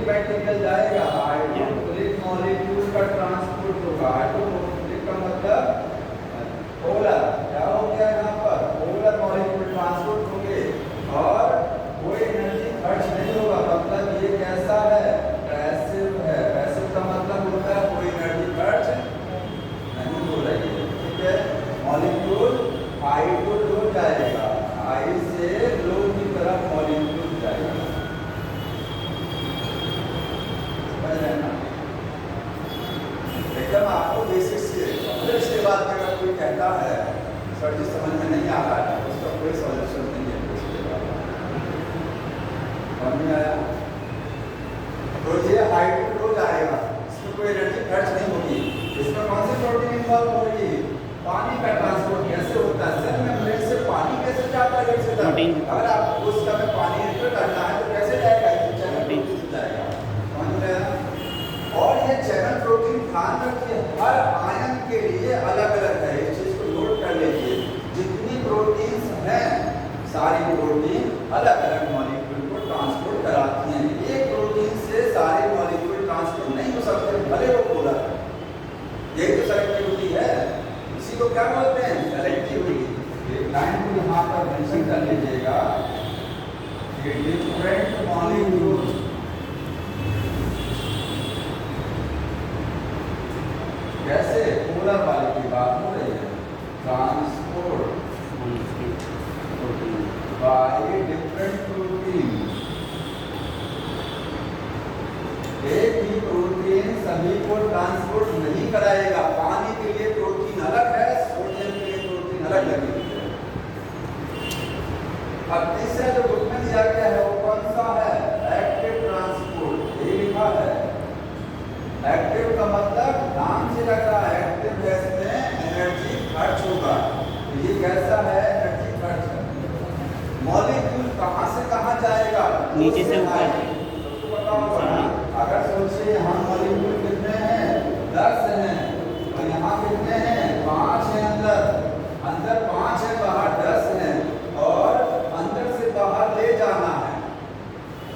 मटेरियल जाएगा, हाइड्रोफिलिक मॉलिक्यूल का ट्रांसपोर्ट होगा। हाइड्रोफिलिक का मतलब पोलर, क्या हो गया यहाँ पर, पोलर मॉलिक्यूल ट्रांसपोर्ट होंगे और कोई एनर्जी खर्च नहीं होगा। मतलब ये कैसा है, पैसिव है। पैसिव का मतलब होता है कोई एनर्जी खर्च नहीं हो रही है। ठीक है, मॉलिक्यूल हाई को लो जाएगा, हाई से लो की तरफ मॉलिक्यूल जाएगा। समझ रहे हैं ना, एकदम आपको बेसिक्स से। फिर इसके बाद अगर कोई कहता है सर जी समझ में नहीं आ रहा है, उसका कोई सॉल्यूशन नहीं है, उसके बाद समझ में आया। तो ये हाइड्रो लो जाएगा, इसमें कोई एनर्जी खर्च नहीं होगी। इसमें कौन सी प्रोटीन इन्वॉल्व होगी, पानी का ट्रांसपोर्ट कैसे होता है, सेल मेम्ब्रेन से पानी कैसे जाता है एक से तक। अगर आपको उस समय पानी एंटर करना है तो कैसे जाएगा, चैनल प्रोटीन से जाएगा। समझ में आया। और ये चैनल प्रोटीन ध्यान रखिए हर आयन के लिए अलग अलग है, इस चीज को नोट कर लीजिए। जितनी प्रोटीन्स हैं सारी प्रोटीन अलग अलग मॉलिक्यूल को ट्रांसपोर्ट कराती हैं। एक प्रोटीन से सारे मॉलिक्यूल ट्रांसपोर्ट नहीं हो सकते, भले वो पोलर। यही तो सेलेक्टिविटी है, इसी को क्या बोलते हैं, सेलेक्टिविटी। एक लाइन को यहाँ पर मेंशन कर लीजिएगा कि डिफरेंट मॉलिक्यूल कैसे, पोलर वाले की बात हो रही है, ट्रांसपोर्ट बाय डिफरेंट प्रोटीन। एक ही प्रोटीन सभी को ट्रांसपोर्ट नहीं कराएगा। पानी के लिए प्रोटीन अलग है, सोडियम के लिए प्रोटीन अलग लगी हुई है। अब तीसरा जो बुक में दिया गया है वो कौन सा है, एक्टिव ट्रांसपोर्ट। ये लिखा है एक्टिव का मतलब नाम से लग रहा है एक्टिव गैस में एनर्जी खर्च होगा। ये कैसा है, एनर्जी खर्च। मॉलिक्यूल कहाँ से कहाँ जाएगा, नीचे से ऊपर। तो बताओ, अगर सोचिए यहाँ मॉलिक्यूल कितने हैं, 10 हैं, और यहाँ कितने हैं, 5 हैं। अंदर 5 है, बाहर 10 हैं, और अंदर से बाहर ले जाना है।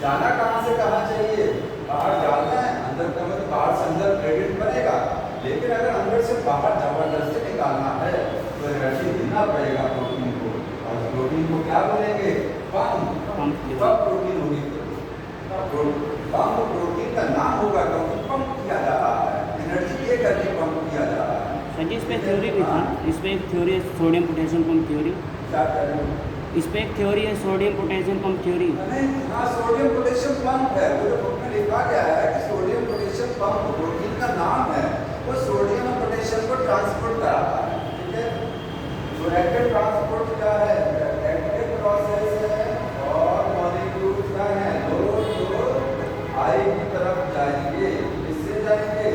जाना कहाँ से कहाँ चाहिए, बाहर जाना है, अंदर का मतलब बाहर से अंदर ग्रेडियंट बनेगा। लेकिन अगर अंदर से बाहर जबरदस्ती निकालना है तो एनर्जी देना पड़ेगा प्रोटीन को, और क्या बोलेंगे? पंप। पंप पंप प्रोटीन होगी पंप प्रोटीन का नाम होगा क्योंकि पंप किया जा रहा है, एनर्जी ये करके पंप किया जा रहा है। सर जी इस पे थ्योरी भी था, इस पे एक थ्योरी है सोडियम पोटेशियम पंप थ्योरी, क्या कर रहे हो? इस पे एक थ्योरी है सोडियम पोटेशियम पंप थ्योरी। नहीं, हाँ सोडियम पोटेशियम पंप है, वो जो बुक में लिखा गया है कि सोडियम पोटेशियम पंप प्रोटीन का नाम है, वो सोडियम और पोटेशियम को ट्रांसपोर्ट कराता है, ठीक है। तो एक्टिव ट्रांसपोर्ट क्या है? एक्टिव प्रोसेस है और मॉलिक्यूल क्या है? दो आई की तरफ जाएंगे, इससे जाएंगे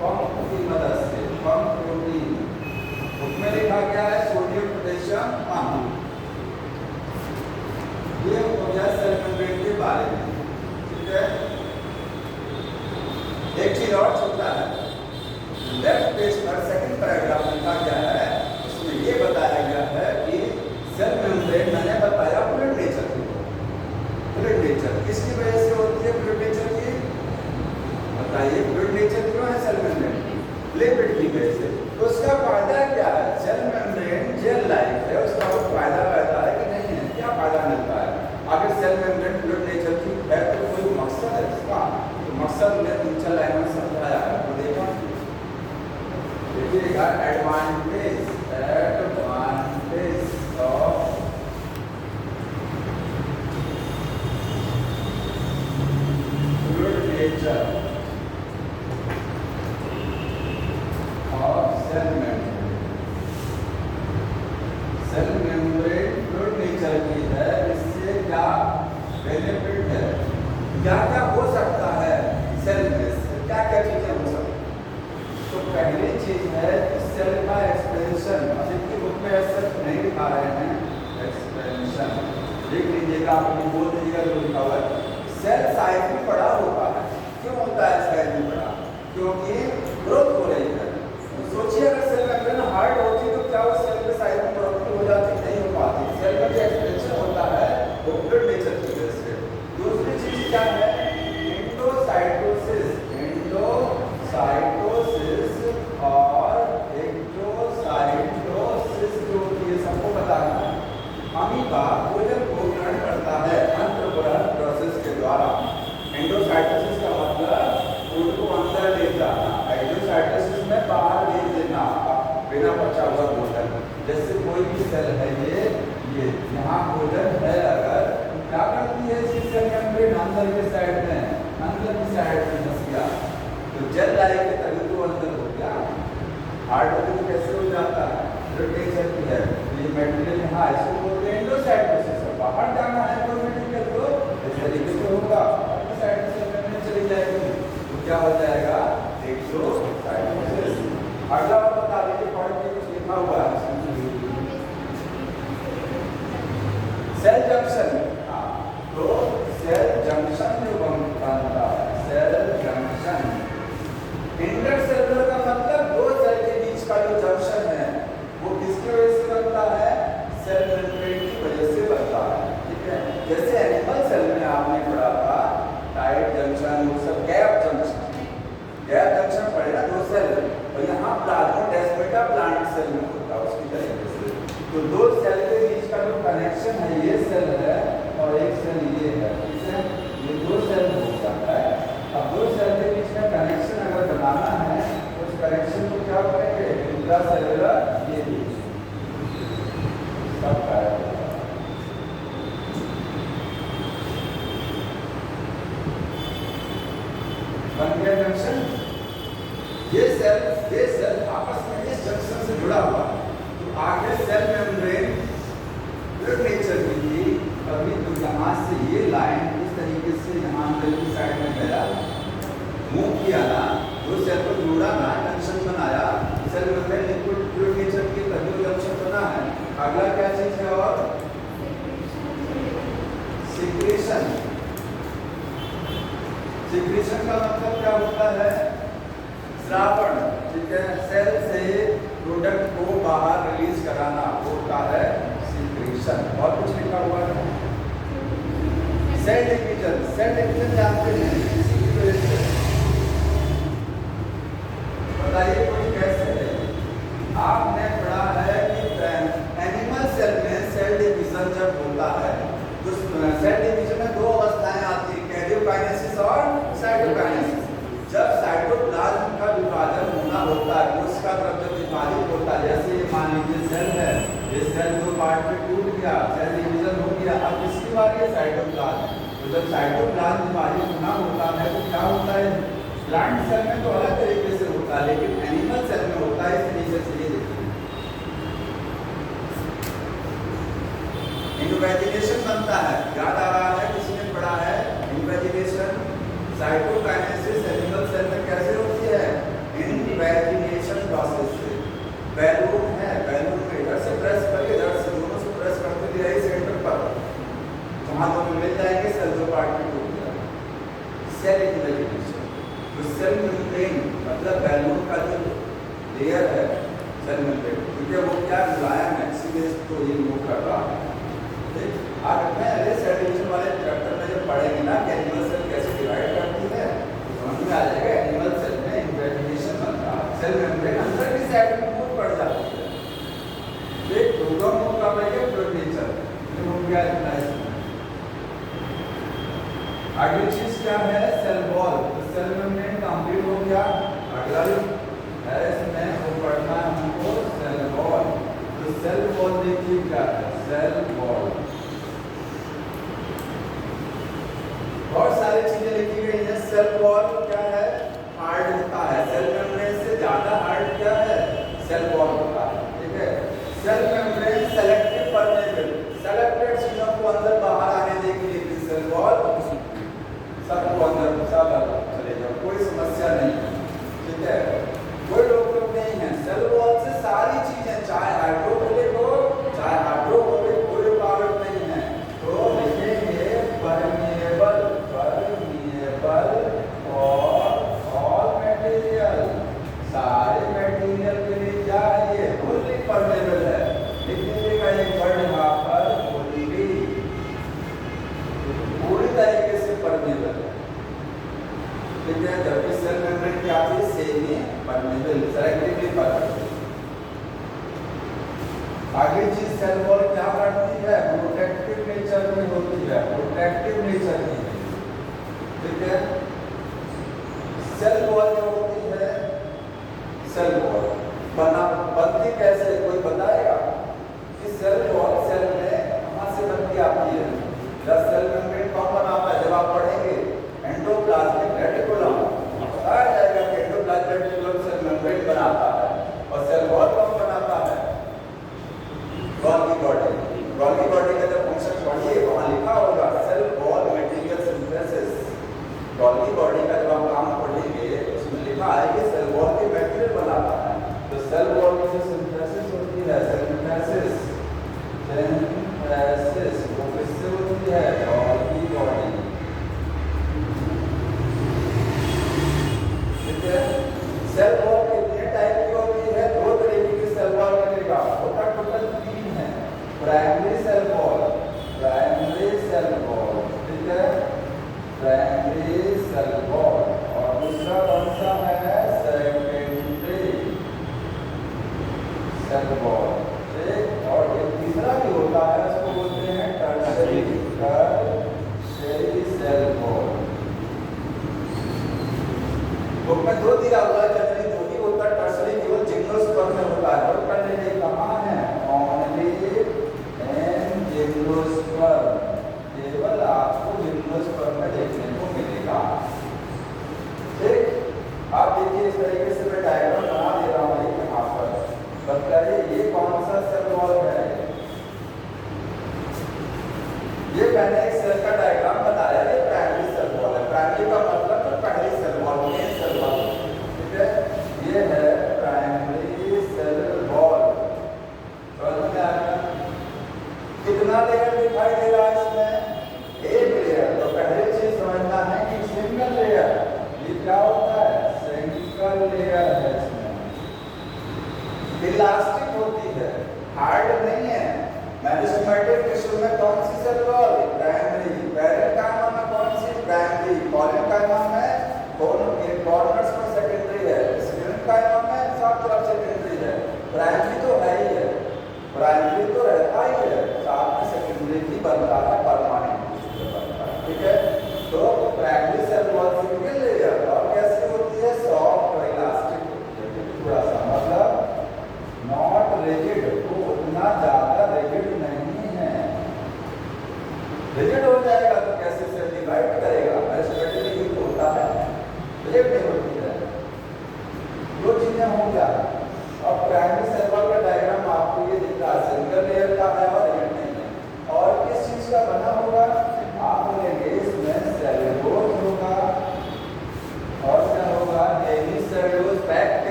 पंप की मदद से, पंप प्रोटीन। बुक में लिखा गया है सोडियम पोटेशियम पंप। ये हो गया सेल मेम्ब्रेन के बारे में, ठीक है। एक चीज और छोटा है, लेफ्ट पेज पर सेकंड पैराग्राफ लिखा गया है, उसमें ये बताया गया है कि सेल मेम्ब्रेन मैंने बताया फ्लूइड नेचर की, फ्लूइड नेचर किसकी वजह से होती है? फ्लूइड नेचर की, बताइए फ्लूइड नेचर क्यों है सेल मेम्ब्रेन? लिपिड की वजह से। तो उसका फायदा क्या है? सेल मेम्ब्रेन जेल लाइक है, उसका वो फायदा रहता है कि नहीं है? क्या फायदा मिलता है? अगर सेल मेम्ब्रेन फ्लूइड नेचर की है तो कोई मकसद है इसका, तो मकसद ने 3-4 लाइन में समझाया है, तो देखो देखिएगा। Advantage of fluid nature of cell membrane. Cell membrane fluid nature की है, इससे क्या बेनिफिट है? क्या क्या हो सकता है सेल में से? क्या क्या चीजें हो सकती हैं? तो पहली चीज है कि सेल का एक्सपेंशन, अब इनकी बुक में ऐसा नहीं दिखा रहे हैं, एक्सपेंशन देख लीजिएगा, आप लोग बोल दीजिएगा जो लिखा हुआ है। सेल साइज में बड़ा होता है, क्यों होता है साइज में बड़ा? क्योंकि ग्रोथ हो रही है। तो सोचिए अगर सेल मेम्ब्रेन हार्ड होती तो क्या वो सेल के साइज में बढ़ोतरी हो जाती? नहीं हो पाती। सेल का जो एक्सपेंशन होता है वो फ्लूइड नेचर की वजह से। दूसरी चीज क्या है? एंडोसाइटोसिस, एंडोसाइटोसिस और एक्टोसाइटोसिस जो होती है सबको बताना है। अमीबा भोजन को ग्रहण करता है अंतर्ग्रहण प्रोसेस के द्वारा। एंडोसाइटोसिस का मतलब फूड को अंदर ले जाना, एक्टोसाइटोसिस में बाहर भेज देना बिना पचा हुआ भोजन। जैसे कोई भी सेल है, ये यहाँ भोजन है, अगर क्या करती है इसकी सेल मेम्ब्रेन अंदर के साइड में, अंदर की साइड में फंस गया तो जेल लाएंगे तभी तो अंदर हो गया। हार्ड होते तो कैसे हो जाता है? फ्लूइड नेचर की है, ये मटेरियल यहाँ इसको बोलते हैं एंडोसाइटोसिस। बाहर जाना है तो मटेरियल तो इस तरीके से होगा, एंडोसाइटोसिस में चली जाएगी तो क्या हो जाएगा? एक्टोसाइटोसिस। अगला बता दीजिए, पढ़ के कुछ लिखा हुआ है सेल जंक्शन। तो सेल जंक्शन जो बनता है, सेल जंक्शन, इंटरसेलुलर का मतलब दो सेल के बीच का जो जंक्शन है वो किसकी वजह से बनता है? सेल मेम्ब्रेन की वजह से बनता है, ठीक है। जैसे एनिमल सेल में आपने पढ़ा था टाइट जंक्शन, वो सब गैप जंक्शन पड़े ना दो सेल, और यहाँ प्लाज्मोडेस्माटा प्लांट सेल में होता है उसकी तरीके से। तो दो सेल के बीच का जो कनेक्शन है, ये सेल है और एक सेल ये है, ठीक है। ये दो सेल हो जाता है। अब दो सेल के बीच में कनेक्शन अगर बनाना है तो उस कनेक्शन को क्या करेंगे? इंट्रासेलुलर ये भी सब पाया बन गया जंक्शन। ये सेल आपस में इस जंक्शन से जुड़ा हुआ है। तो आगे सेल मेम्ब्रेन फ्लूइड नेचर की थी, अभी तो यहाँ से ये लाइन इस तरीके से यहाँ अंदर की साइड में गया, मूव किया ना, दो सेल को जोड़ा ना, जंक्शन बनाया। Cell membrane liquid fluid nature की तभी जंक्शन बना है। अगला क्या चीज है? और सिक्रेशन। सिक्रेशन का मतलब क्या होता है? श्रावण, ठीक है। सेल से प्रोडक्ट को बाहर रिलीज कराना होता है सिक्रेशन। और कुछ लिखा हुआ है? Cell division. सेल डिवीजन जानते हैं इसी की वजह से, बताइए कोई कैसे है? आपने पढ़ा है कि एनिमल सेल में सेल डिवीजन डिवीजन जब होता है तो सेल डिवीजन में दो अवस्थाएं आती हैं, कैरियोकाइनेसिस और साइटोकाइनेसिस। जब साइटोप्लाज्म का विभाजन होना होता है, उसका जब विभाजित होता है, जैसे ये मान लीजिए सेल है, ये सेल दो पार्ट में टूट गया, सेल डिवीजन हो गया, अब इसकी बारी है साइटोप्लाज्म। तो जब साइटोप्लाज्म विभाजित होना होता है तो क्या होता है, प्लांट सेल में तो अलग तरीके से होता है, लेकिन एनिमल सेल में होता है इस तरीके से। ये देखिए इनवेजिनेशन बनता है, याद आ रहा है, किसी ने पढ़ा है इनवेजिनेशन? साइटोकाइनेसिस एनिमल सेल में कैसे होती है? इनवेजिनेशन प्रोसेस से। बैलून है, बैलून में इधर से प्रेस करके इधर से दोनों से प्रेस करते हुए यही सेंटर पर जहाँ दोनों मिल जाएंगे सेल दो पार्ट में टूट जाएगा। Cell invagination. तो सेल मेम्ब्रेन मतलब बैलून का जो लेयर है सेल मेम्ब्रेन, क्योंकि वो क्या मुलायम है, इसीलिए इसको ये मूव कर रहा है। आप पहले सेल डिवीजन वाले चैप्टर में जब पढ़ेंगे ना कि एनिमल सेल कैसे डिवाइड करती है, तो समझ में आ जाएगा एनिमल सेल में इनवेजिनेशन बनता है, सेल मेम्ब्रेन अंदर की साइड में मूव कर जाती है। एक प्रोग्राम मूव कर रही है प्रोटीन ये हो गया इतना इसमें। अगली चीज क्या है, सेल वॉल। तो सेल मेम्ब्रेन कंप्लीट हो गया, अगला है इसमें वो पढ़ना है हमको सेल वॉल। तो सेल वॉल देखिए क्या है, सेल वॉल बहुत सारी चीजें लिखी गई हैं। सेल वॉल क्या है, हार्ड होता है, सेल मेम्ब्रेन से ज्यादा हार्ड क्या है, सेल वॉल होता है, ठीक है। Cell membrane selective permeable, selected चीजों को अंदर बाहर आने देगी, लेकिन सेल वॉल सबको अंदर चले जाओ, कोई समस्या नहीं है, ठीक है, कोई रोक नहीं है। सेल वॉल से सारी चीजें चाहे हाइड्रोफिलिक हो चाहे हाइड्रोफोबिक, कोई रुकावट नहीं है। तो लिखेंगे परमेबल, परमेबल और ऑल मटेरियल, सारे मटेरियल के लिए क्या है, ये फुल्ली परमेबल है। लिखिएगा एक वर्ड यहाँ पर, फुल्ली, पूरी तरीके से परमेबल है, ठीक है। जबकि सेल मेम्ब्रेन क्या चीज सेमी परमेबल, सेलेक्टिवली परमेबल। आगे चीज सेल वॉल क्या करती है, प्रोटेक्टिव नेचर में होती है, प्रोटेक्टिव नेचर की, ठीक है। सेल वॉल जो होती है, सेल वॉल बनती कैसे, कोई बताएगा कि सेल वॉल सेल में कहाँ से बनती आती है? जब सेल मेम्ब्रेन कौन बनाता है, जब आप पढ़ेंगे एंडोप्लाज्मिक रेटिकुलम, बताया जाएगा कि एंडोप्लाज्मिक रेटिकुलम सेल मेम्ब्रेन बनाता है, और सेल वॉल कौन बनाता है? Golgi body. गोल्गी बॉडी का जब फंक्शन पढ़िए वहाँ लिखा होगा cell wall material synthesis. Golgi body का जब आप काम पढ़ेंगे उसमें लिखा है कि सेल वॉल के मटेरियल बनाता है। तो सेल वॉल की जो सिंथेसिस होती है, सिंथेसिस वो किससे होती है, गोल्गी बॉडी, ठीक है। सेल वॉल कितने टाइप की होती है, दो तरीके की सेल वॉल मिलेगा, होता टोटल तीन है। Primary cell wall, primary cell wall, ठीक है, प्राइमरी सेल वॉल, और दूसरा कौन सा है, सेकेंडरी सेल वॉल, ठीक। और एक तीसरा भी होता है, उसको बोलते हैं टर्शियरी सेल वॉल। बुक में दो दिया हुआ है, जनरली दो ही होता है, टर्शियरी केवल जिम्नोस्पर्म में होता है, और करने के कहाँ है, ओनली इन जिम्नोस्पर्म, केवल आपको जिम्नोस्पर्म में देखने को मिलेगा, ठीक। आप देखिए इस तरीके से मैं डायग्राम बना दे रहा हूँ यहाँ पर, बताइए ये कौन सा सेल वॉल है। ये मैंने एक सेल का डायग्राम बताया, ये प्राइमरी सेल वॉल है, प्राइमरी का मतलब है पहली cell wall, main cell wall, ठीक है। ये है प्राइमरी सेल वॉल, समझ में आया? कितना लेयर दिखाई दे रहा है इसमें, एक लेयर। तो पहली चीज समझना है कि सिंगल लेयर, ये क्या होता है, सिंगल लेयर है, इसमें इलास्टिक होती है, हार्ड नहीं है। मेरिस्टेमेटिक टिश्यू में कौन सी सेल वॉल, प्राइमरी। पैरेन्काइमा में कौन सी, प्राइमरी। पॉलीकाइमा में कॉर्नर्स पर सेकेंडरी है, स्क्लेरेंकाइमा में सब तरफ सेकेंडरी है। प्राइमरी तो है ही है, प्राइमरी तो रहता ही है, साथ में सेकेंडरी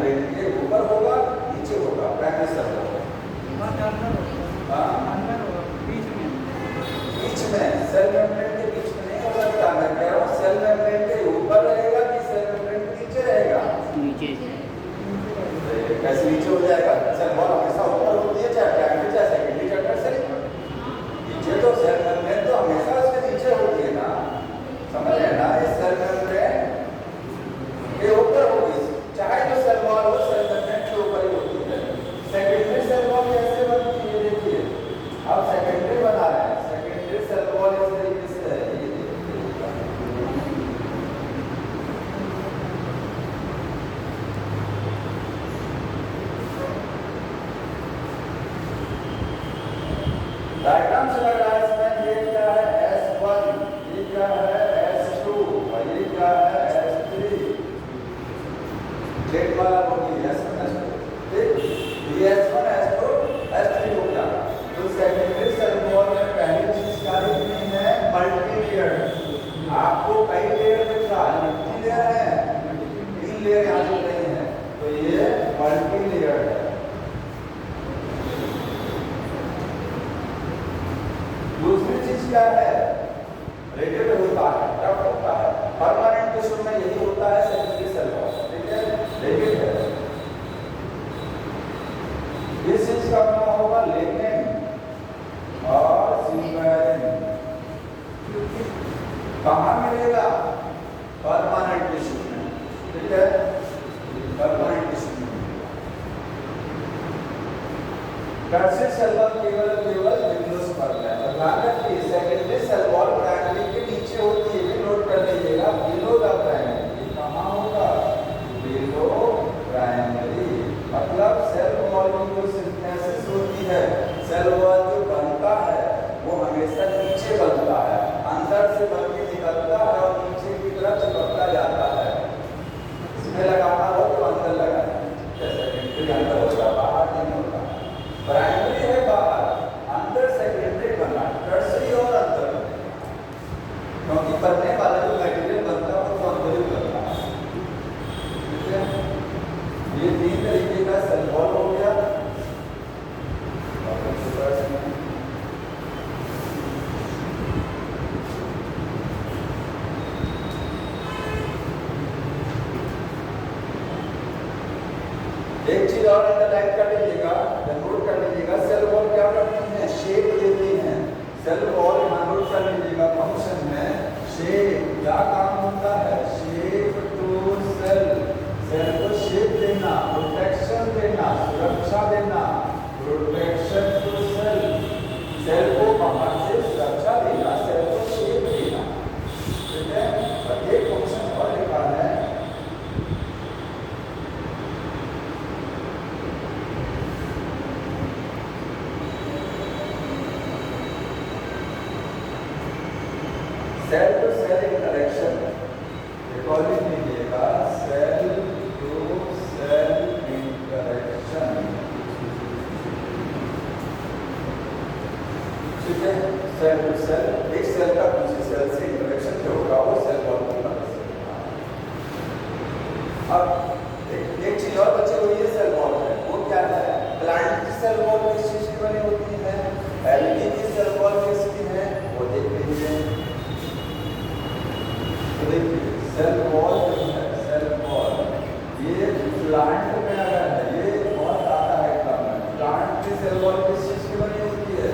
मेम्ब्रेन के ऊपर होगा, नीचे होगा प्राइमरी सेल वॉल। बीच में सेल मेम्ब्रेन के बीच में नहीं हो सकता। मैं कह रहा हूँ सेल मेम्ब्रेन के ऊपर रहेगा कि सेल मेम्ब्रेन के नीचे रहेगा? नीचे। कैसे नीचे हो जाएगा? सेल वॉल हमेशा ऊपर होती है, चाहे प्राइमरी चाहे सेकेंडरी चाहे टर्शियरी। नीचे तो सेल मेम्ब्रेन तो हमेशा उसके नीचे होती है ना, समझ रहे हैं ना? इस सेल मेम्ब्रेन के ऊपर होगी, चाहे जो सेल वॉल हो सेल मेम्ब्रेन के ऊपर ही होती है। सेकेंडरी सेल वॉल कैसे बनती है? देखिए अब सेकेंडरी बना रहे हैं। सेकेंडरी सेल वॉल इस तरीके से है, ये डायग्राम से लग रहा है इसमें। ये क्या है? S1, ये क्या है? S2 और ये क्या है? S3। जेड वाला होगी S1 S2, ठीक? ये S1 S2 S3 हो गया। तो सेकेंडरी सेल वॉल में पहली चीज क्या दिखनी है? Multi layer. आपको कई लेयर दिख रहा है? कितनी लेयर है? 3 लेयर यहाँ दिख रही है, तो ये मल्टी लेयर है। दूसरी चीज क्या है? रेडियल होता है, टफ होता है। परमानेंट टिश्यू में यही होता है सेकेंडरी सेल वॉल, ठीक है? रेडियल है। ये चीज का क्या होगा? लिग्निन और सिग्नलिन। कहाँ मिलेगा? परमानेंट टिश्यू में, ठीक है? परमानेंट टिश्यू में। टर्शियरी सेल वॉल केवल जिम्नोस्पर्म है। और ध्यान रखिए सेकेंडरी सेल वॉल प्राइमरी के नीचे होती है, भी नोट कर लीजिएगा। बिलो द प्राइमरी, ये कहाँ होगा? Below primary. मतलब सेल वॉल की जो सिंथेसिस होती है, सेल वॉल जो बनता है वो हमेशा नीचे बनता है, अंदर से बन के निकलता है और नीचे की तरफ चिपकता जाता है। इसमें लगाना हो तो अंदर लगाना, सेकेंडरी अंदर होगा, बाहर नहीं होता। प्राइमरी है बाहर, अंदर सेकेंडरी बना, टर्शियरी और अंदर बनेगा, क्योंकि बनने वाला जो मटेरियल बनता है वो तो अंदर ही बनता है, ठीक है? ये 3 तरीके का सेल वॉल हो गया। एक चीज और अंडरलाइन कर लीजिएगा, नोट कर लीजिएगा। सेल वॉल क्या करती हैं? शेप देती हैं। सेल वॉल नोट कर लीजिएगा, फंक्शन में शेप क्या काम होता है? शेप टू सेल, सेल को शेप देना, प्रोटेक्शन देना, सुरक्षा देना। प्रोटेक्शन टू सेल, सेल को बाहर से सुरक्षा देना, सेल को शेप देना, ठीक है? और एक फंक्शन और लिखा है, cell to cell interaction. Recording लीजिएगा, सेल टू सेल इंटरेक्शन, ठीक है? सेल टू सेल, एक सेल का दूसरी सेल से इंटरेक्शन जो होगा वो सेल वॉल की मदद से होगा। अब एक चीज और बची हुई है सेल वॉल में, वो क्या है? प्लांट की सेल वॉल किस चीज की बनी होती है? एलगी की सेल वॉल किसकी है? वो देख लीजिए। तो देखिए सेल वॉल जो है, सेल वॉल ये प्लांट में अगर है, ये बहुत आता है एग्जाम में। प्लांट की सेल वॉल किस चीज की बनी होती है?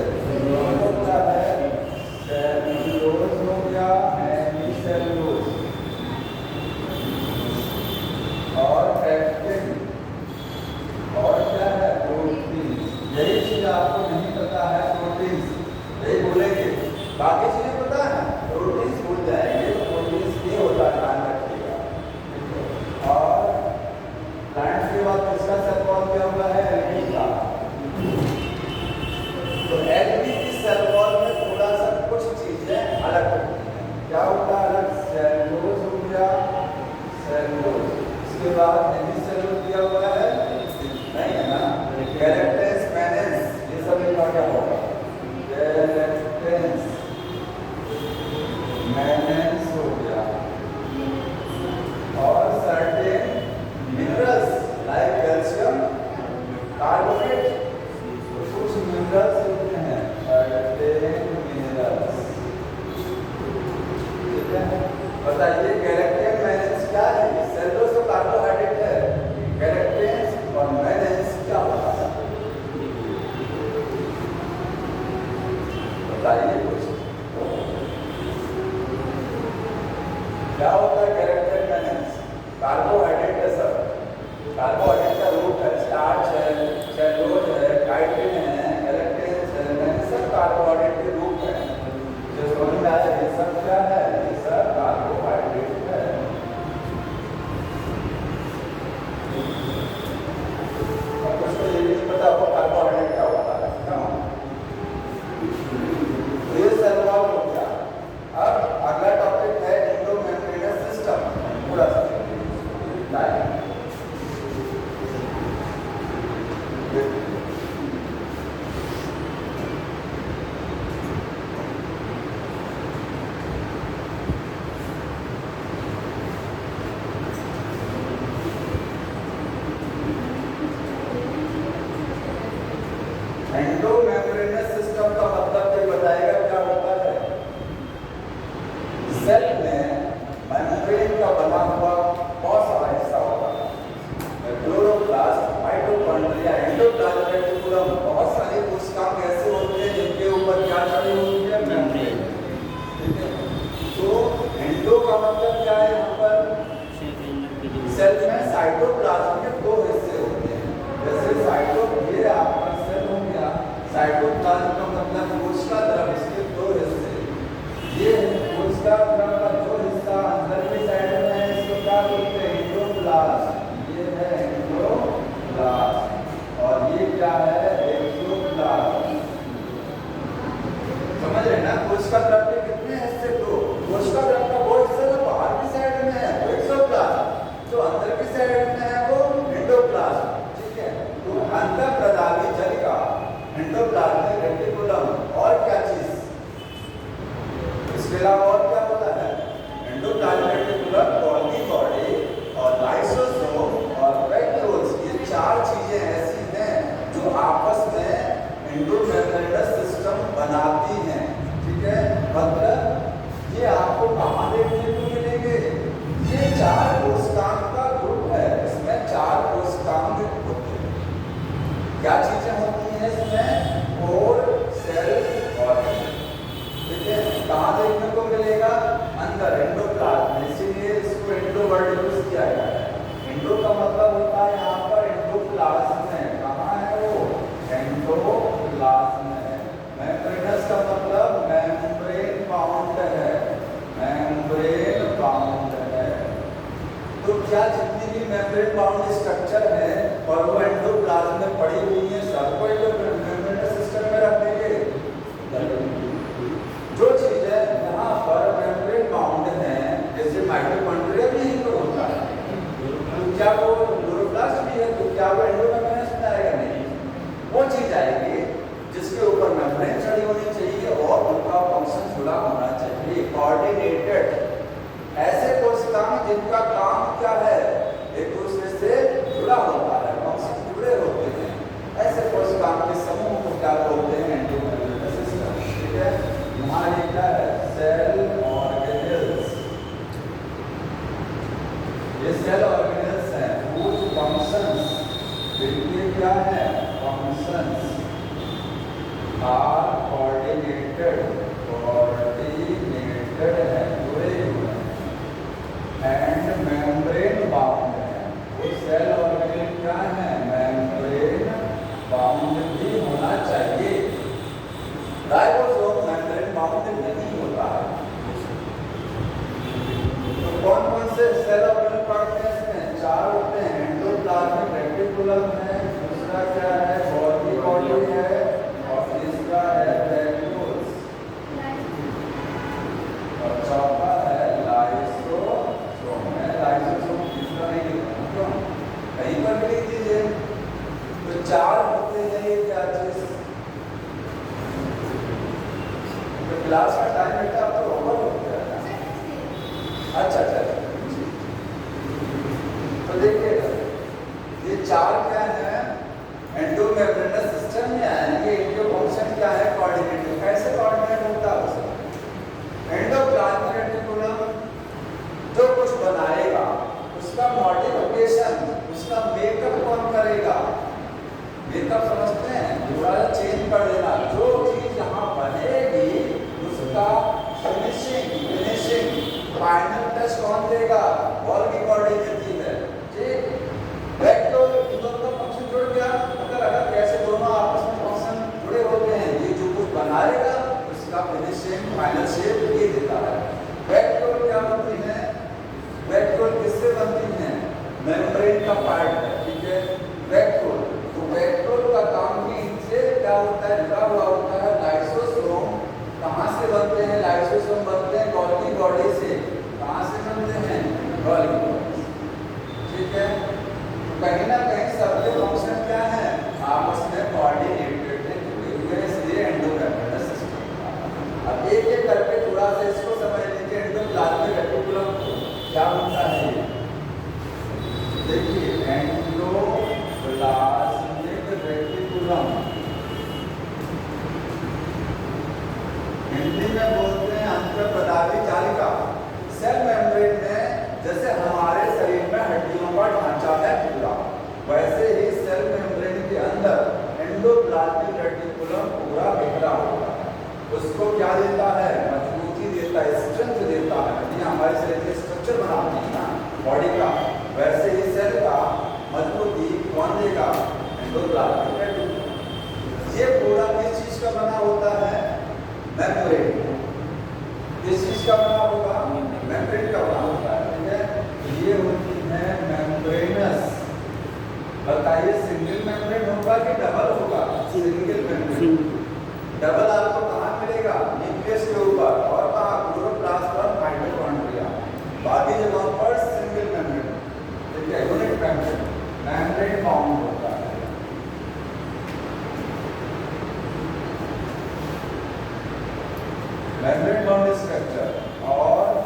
होता है सेलुलोज हो गया, हेमीसेलुलोज और एक्टिन और क्या है? प्रोटीन। यही चीज आपको नहीं पता है, प्रोटीन यही बोलेंगे, बाकी चीजें पता है, प्रोटीन भूल जाएंगे। प्रोटीन ये होता है, ध्यान रखिएगा। और प्लांट के बाद किसका सेल वॉल क्या हुआ है? एलगी का। तो एलगी की सेल वॉल में थोड़ा सा कुछ चीजें अलग होती हैं। क्या होता है अलग? सेलुलोज हो गया, सेलुलोज। इसके बाद हेमीसेलुलोज दिया हुआ है, नहीं है ना? कैरेक्टर्स मैनेस, ये सब लिखा क्या होगा? कैरेक्टर्स मैनेस हो गया। और सर्टेन मिनरल्स लाइक कार्बोहाइड्रेट का रूप है, स्टार्च है, सेलुलोज है, काइटिन है, इलेक्ट्रेन्स है, ये सब कार्बोहाइड्रेट के रूप है। जो समझ में आया ये सब क्या है? ये सब कार्बोहाइड्रेट है। और कुछ तो ये नहीं पता आपको कार्बोहाइड्रेट क्या होता है, क्यों? तो ये सेल वॉल हो गया। अब अगला टॉपिक है एंडोमेम्ब्रेनस सिस्टम, पूरा एंडोमेम्ब्रेनस सिस्टम का मतलब ये बताएगा क्या होता है। सेल में मेम्ब्रेन का बना हुआ बहुत सारा हिस्सा होता है, क्लोरोप्लास्ट, माइटोकॉन्ड्रिया, एंडोप्लाज्मिक रेटिकुलम, बहुत सारे कोशिकाएं ऐसे होते हैं जिनके ऊपर क्या चढ़ी होती है? मेम्ब्रेन। ठीक है, तो एंडो का मतलब क्या है? यहाँ पर सेल में साइटोप्लाज्म के दो हिस्से होते हैं। जैसे ये आपका सेल हो गया, साइटोप्लाज्म का मतलब कोशिका द्रव, इसके दो हिस्से। ये कोशिका द्रव का जो हिस्सा अंदर की साइड में है इसको क्या बोलते हैं? एंडोप्लाज्म। ये है एंडोप्लाज्म और ये क्या है? एक्सोप्लाज्म। समझ रहे ना? कोशिका द्रव के कितने हिस्से? दो। कोशिका द्रव का वो हिस्सा जो बाहर की साइड में है वो एक्सोप्लाज्म, जो अंदर की साइड में है वो एंडोप्लाज्म। ठीक है, तो अंतःप्रदावी जल का एंडोप्लाज्मिक रेटिकुलम और क्या चीज? इसके अलावा और क्या होता है? एंडोप्लाज्मिक रेटिकुलम, गोल्गी बॉडी और लाइसोसोम और वैक्यूल्स, ये चार चीजें ऐसी हैं जो आपस में एंडोमेम्ब्रेनस सिस्टम बनाती हैं। ठीक है, मतलब ये आपको कहाँ देखने को मिलेंगे? ये चार कोशिकाओं का ग्रुप है, इसमें चार कोशिकाएं होती हैं। क्या चीजें होती हैं इसमें? कोर, सेल और ठीक है, कहाँ देखने को मिलेगा? अंदर एंडोप्लाज्म में, इसीलिए इसको एंडो वर्ड यूज किया गया है। एंडो का मतलब होता है यहाँ पर एंडोप्लाज्म में। कहाँ है वो? एंडोप्लाज्म में। मेम्ब्रेनस का मतलब मेम्ब्रेन बाउंड है, मेम्ब्रेन बाउंड है। तो क्या जितनी भी मेम्ब्रेन बाउंड स्ट्रक्चर है और वो एंडोप्लाज्म में पड़ी हुई है, सबको मेम्ब्रेनस सिस्टम में रख देंगे। जो चीजें यहाँ पर मेम्ब्रेन बाउंड है, जैसे माइटोकॉन्ड्रिया भी यही तो होता है, तो क्या वो क्लोरोप्लास्ट भी है? तो क्या वो एंडोमेम्ब्रेनस में आएगा? नहीं, वो चीज आएगी जिसके ऊपर मेम्ब्रेन चढ़ी होनी चाहिए और उनका फंक्शन जुड़ा होना चाहिए, कोऑर्डिनेटेड। ऐसे कोशिकाएं जिनका काम क्या है? एक दूसरे से जुड़ा होता है, फंक्शन जुड़े होते हैं, ऐसे कोशिकाओं के समूह को क्या बोलते हैं? Endomembranous system. ठीक है, यहाँ ये क्या है? Cell organelles. ये सेल ऑर्गेनेल्स हैं whose functions, जिनके क्या है? फंक्शंस आर कोऑर्डिनेटेड है, जुड़े हुए हैं, एंड मेम्ब्रेन बाउंड है। वो सेल ऑर्गेनेल क्या है? मेम्ब्रेन बाउंड भी होना चाहिए। राइबोसोम मेम्ब्रेन बाउंड नहीं होता है। तो कौन कौन से सेल ऑर्गेनेल पढ़ते हैं इसमें? चार होते हैं, एंडोप्लाज्मिक रेटिकुलम है, दूसरा क्या है? गोल्गी बॉडी है और तीसरा है वैक्यूल्स और चौथा है लाइसोसोम। है लाइसोसोम तीसरा नहीं लिखा, क्यों? कहीं पर भी लिख दीजिए। तो चार होते हैं ये क्या चीज? तो क्लास का टाइम बेटा अब तो ओवर हो गया है। अच्छा अच्छा, तो देखिएगा ये चार क्या है? एंडोमेम्ब्रेनस सिस्टम में आएंगे। इनके फंक्शन क्या है? कोऑर्डिनेट। कैसे कोऑर्डिनेट होता है उसका? एंडोप्लाज्मिक रेटिकुलम जो कुछ बनाएगा उसका मॉडिफिकेशन, उसका मेकअप कौन करेगा? मेकअप समझते हैं? थोड़ा चेंज कर देना। जो चीज यहाँ बनेगी उसका फिनिशिंग फाइनल टच कौन देगा? गोल्गी बॉडी देती है। ठीक, वैक्यूल कहीं ना कहीं सबके फंक्शन क्या है, आपस में कोऑर्डिनेटेड है, जुड़े हुए हैं, इसलिए एंडोमेम्ब्रेनस सिस्टम। अब एक एक करके थोड़ा सा इसको समझ लीजिए, एंडोप्लाज्मिक रेटिकुलम क्या होता है। देखिए एंडोप्लाज्मिक रेटिकुलम हिंदी में बोलते हैं अंतःपदार्थ जालिका। सेल मेम्ब्रेन में जैसे हमारे शरीर में हड्डियों का ढांचा है पूरा, वैसे ही सेल मेम्ब्रेन के अंदर एंडोप्लाज्मिक रेटिकुलम पूरा बिखरा होता है। उसको क्या देता है, मजबूती देता है, स्ट्रेंथ देता है। हड्डियां हमारे शरीर के स्ट्रक्चर बनाती हैं ना बॉडी का, वैसे ही सेल का मजबूती कौन देगा, एंडोप्लाज्मिक रेटिकुलम। ये पूरा किस चीज का बना होता है, मेम्ब्रेन। किस चीज का बना होगा, मेम्ब्रेन का बना होता है, ठीक है। ये होती है मेम्ब्रेनस। बताइए सिंगल मेम्ब्रेन होगा कि डबल होगा, सिंगल मेम्ब्रेन। डबल आपको कहाँ मिलेगा, न्यूक्लियस के ऊपर, और कहाँ, क्लोरोप्लास्ट और माइटोकॉन्ड्रिया। बाकी जगहों पर सिंगल मेम्ब्रेन, ठीक है, यूनिट मेम्ब्रेन, मेम्ब्रेन बाउंड होता है। Membrane bound structure. और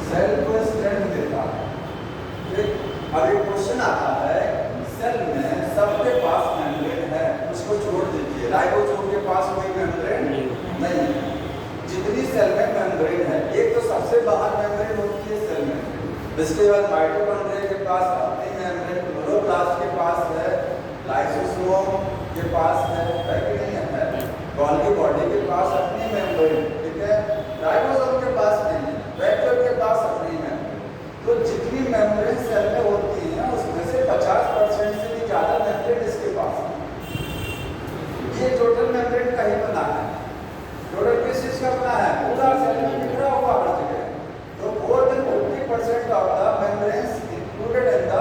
सेल को स्ट्रेंथ देता है। अब एक क्वेश्चन आता है, सेल में सबके पास मेम्ब्रेन है, उसको छोड़ दीजिए, राइबोसोम के पास कोई मेम्ब्रेन नहीं है। जितनी सेल में मेम्ब्रेन है, एक तो सबसे बाहर मेम्ब्रेन होती है सेल में, इसके बाद माइटोकॉन्ड्रिया के पास अपनी मेम्ब्रेन, क्लोरोप्लास्ट के पास है, लाइसोसोम के पास है कि नहीं है, गोल्गी बॉडी के पास अपनी मेम्ब्रेन, ठीक है, राइबोसोम के पास नहीं है, वैक्यूल के पास अपनी मेम्ब्रेन। तो जितनी मेम्ब्रेन सेल में होती है उसमें से 50% से भी ज्यादा मेम्ब्रेन इसके पास है। ये टोटल मेम्ब्रेन का ही बना है। टोटल किस चीज का बना है, पूरा सेल में बिखरा हुआ हर जगह। तो more than 50% of the membranes included in the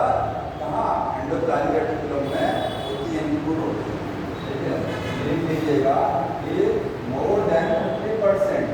कहाँ, एंडोप्लाज्मिक रेटिकुलम में होती है, इंक्लूड होती है, ठीक है। लिख लीजिएगा कि मोर देन 50%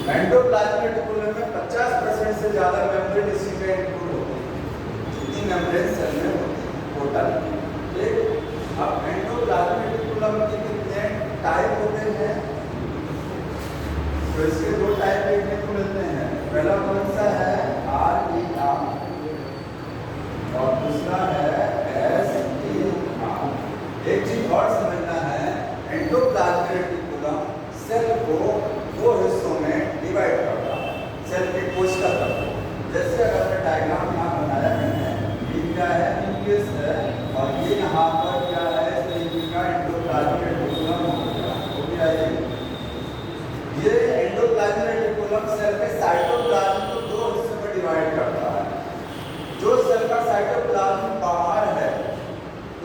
एंडोप्लाज्मिक रेटिकुलम में 50% से ज्यादा मेम्ब्रेन इसी में इंक्लूड होती है, जितनी मेम्ब्रेन सेल में होती है टोटल, ठीक। अब एंडोप्लाज्मिक रेटिकुलम के कितने टाइप होते हैं, तो इसके दो टाइप देखने को मिलते हैं। पहला कौन सा है, RER, और दूसरा है SER। एक चीज और समझना है, एंडोप्लाज्मिक रेटिकुलम सेल को दो हिस्सों में डिवाइड करता है, सेल के कोशिका तत्व। जैसे अगर मैं डायग्राम यहाँ बनाया मैंने, ये क्या है, न्यूक्लियस है, और ये यहाँ पर क्या है, का एंडोप्लाज्मिक रेटिकुलम हो गया। ये एंडोप्लाज्मिक रेटिकुलम सेल के साइटोप्लाज्म को दो हिस्सों में डिवाइड करता है। जो सेल का साइटोप्लाज्म बाहर है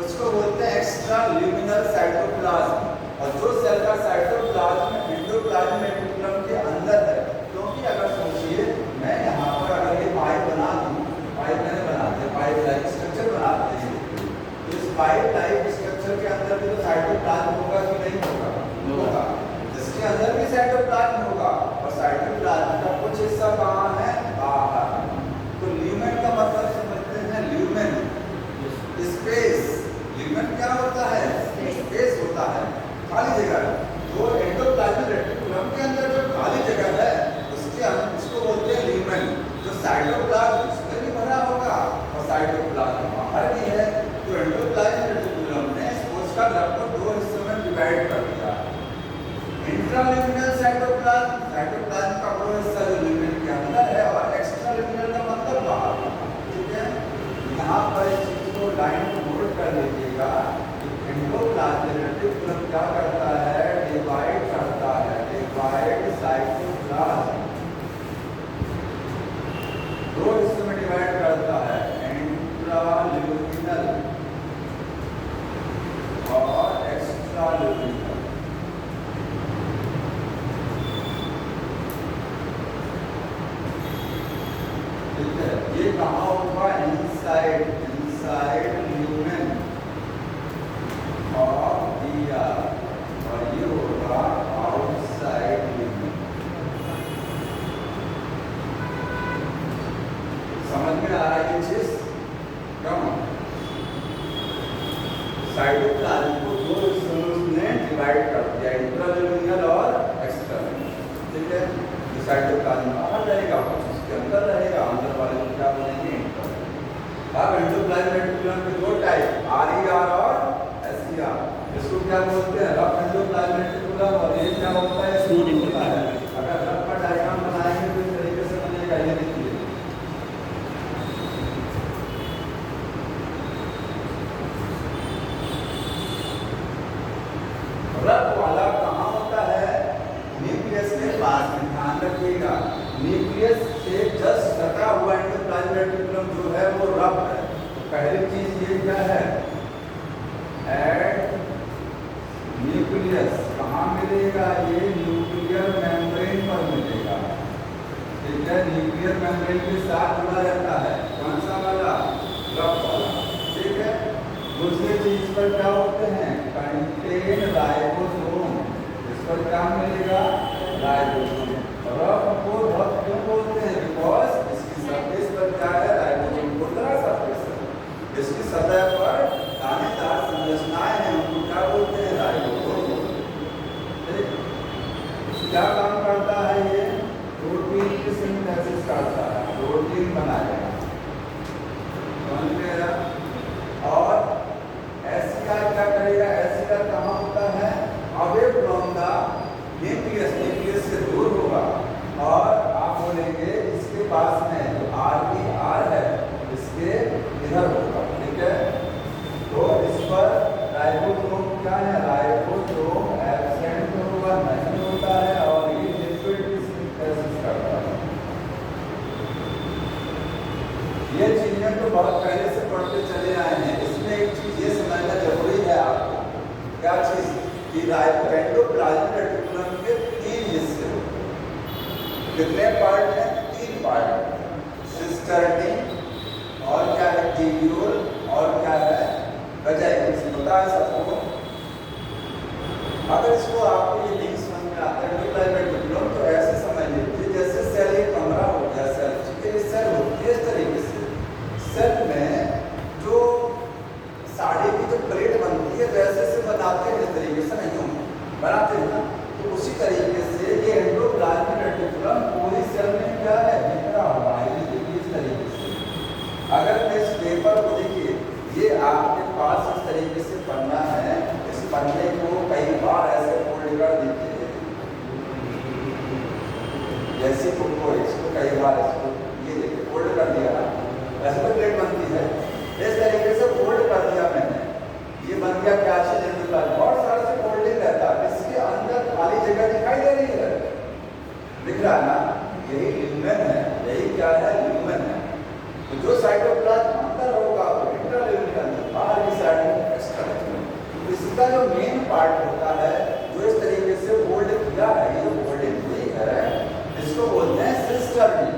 उसको बोलते हैं एक्स्ट्रा ल्यूमिनल साइटोप्लाज्म, और जो सेल का साइटोप्लाज्म एंडोप्लाज्मिक रेटिकुलम के अंदर है। क्योंकि अगर सोचिए मैं यहाँ पर अगर ये पाइप बना दूँ, पाइप मैंने बना दिया, पाइप लाइक स्ट्रक्चर बनाते हैं, तो इस पाइप लाइक स्ट्रक्चर के अंदर भी तो साइटोप्लाज्म होगा कि नहीं होगा, होगा। इसके अंदर भी साइटोप्लाज्म होगा, और साइटोप्लाज्म का कुछ हिस्सा कहाँ है, बाहर। तो ल्यूमेन का मतलब समझते हैं, ल्यूमेन स्पेस। ल्यूमेन क्या होता है, स्पेस होता है, खाली जगह। तो एंडोप्लाज्मिक रेटिकुलम के अंदर जो खाली जगह है उसको बोलते हैं ल्यूमेन। जो साइटोप्लाज्म उसमें भी भरा होगा और साइटोप्लाज्म बाहर भी है। तो एंडोप्लाज्मिक रेटिकुलम ने कोशिका को दो हिस्सों में डिवाइड कर दिया। इंट्राल्यूमिनल साइटोप्लाज्म, साइटोप्लाज्म का वो हिस्सा जो ल्यूमेन के अंदर है, और एक्स्ट्राल्यूमिनल का मतलब बाहर, ठीक है। यहाँ पर इस चीज को लाइन को नोट कर लीजिएगा। एंडोप्लाज्मिक रेटिकुलम क्या करता है, डिवाइड करता है, डिवाइड साइटोप्लाज्म दो हिस्सों में डिवाइड करता है। इनसाइड ल्यूमेन ऑफ ईआर, और ये होगा आउटसाइड ल्यूमेन। समझ में आ रहा है ये चीज? क्यों साइटोप्लाज्म को दो हिस्सों में डिवाइड कर दिया, इंट्राल्यूमिनल और एक्सट्राल्यूमिनल। ठीक है, ये साइटोप्लाज्म बाहर रहेगा, कुछ उसके अंदर रहेगा, अंदर वाले को क्या बोलेंगे? अब एंडोप्लाज्मिक रेटिकुलम के दो टाइप, आरईआर और एसईआर। इसको क्या बोलते हैं? रफ एंडोप्लाज्मिक रेटिकुलम, और ये क्या होता है? Smooth endoplasmic. अगर रफ का डायग्राम बनाएंगे तो इस तरीके से बनेगा, ये देखिए। रफ वाला कहाँ होता है? न्यूक्लियस के पास में, ध्यान रखिएगा। न्यूक्लियस से जस्ट सटा हुआ एंडोप्लाज्मिक रेटिकुलम जो है वो रफ है। तो पहली चीज ये क्या है? एट न्यूक्लियस कहाँ मिलेगा? ये न्यूक्लियर मेम्ब्रेन पर मिलेगा। ठीक है, न्यूक्लियर मेम्ब्रेन के साथ जुड़ा रहता है। कौन सा वाला? रफ वाला। ठीक है, दूसरी चीज पर क्या होते हैं? Contain ribosome. इस पर क्या मिलेगा? राइबोसोम। रफ को रफ क्यों बोलते हैं? बिकॉज इसकी सरफेस पर क्या है? राइबोसोम खुरदरा सरफेस है। इसकी सतह पर दानेदार संरचनाएं हैं, उनको क्या बोलते हैं? राइबोसोम। ठीक, क्या काम करता है ये? प्रोटीन की सिंथेसिस करता है, प्रोटीन बनाएगा। समझ में आया? और एसईआर क्या करेगा? एसईआर कहाँ होता है? Away from the nucleus, nucleus से दूर होगा, और आप बोलेंगे इसके पास में जो आरईआर है इसके इधर होगा। ठीक है, तो इस पर राइबोसोम क्या है? राइबोसोम एब्सेंट होगा, नहीं होता है, और ये लिपिड की सिंथेसिस करता है। ये चीजें तो बहुत पहले से पढ़ते चले आए हैं। इसमें एक चीज ये समझना जरूरी है आपको। क्या चीज? कि एंडोप्लाज्मिक रेटिकुलम के तीन हिस्से होते हैं। कितने पार्ट हैं? तीन पार्ट। सिस्टर्नी, और क्या है? ट्यूब्यूल, और क्या है? वेजाइकल्स। पता है सबको? अगर इसको आपको ये नहीं समझ में आता है एंडोप्लाज्मिक रेटिकुलम, तो ऐसे समझ लीजिए जैसे सेल एक कमरा हो गया। सेल, ठीक है, सेल होती है इस तरीके से। सेल में जो साड़ी की जो प्लेट बनती है वैसे से बनाते हैं, इस तरीके से नहीं होंगे, बनाते हैं ना? तो उसी तरीके से ये एंडोप्लाज्मिक रेटिकुलम पूरी सेल में क्या है? बिखरा हुआ है, इस तरीके से। अगर मैं इस पेपर को देखिए, ये आपके पास इस तरीके से पन्ना है, इस पन्ने को कई बार ऐसे फोल्ड कर दीजिए, जैसे को इसको कई बार इसको ये देखिए फोल्ड कर दिया ना, ऐसे प्लेट बनती है। इस तरीके से फोल्ड कर दिया मैंने, ये बन गया क्या? बहुत सारा से फोल्डिंग रहता है, इसके अंदर खाली जगह दिखाई दे रही है, दिख रहा है ना? यही ल्यूमेन है, यही क्या है? ल्यूमेन है। तो जो साइटोप्लाज्म अंदर होगा वो इंट्राल्यूमिनल, बाहर की साइड में एक्सट्राल्यूमिनल। इसका जो मेन पार्ट होता है जो इस तरीके से फोल्ड किया है, ये फोल्डिंग हुई है, इसको बोलते हैं सिस्टर्नी।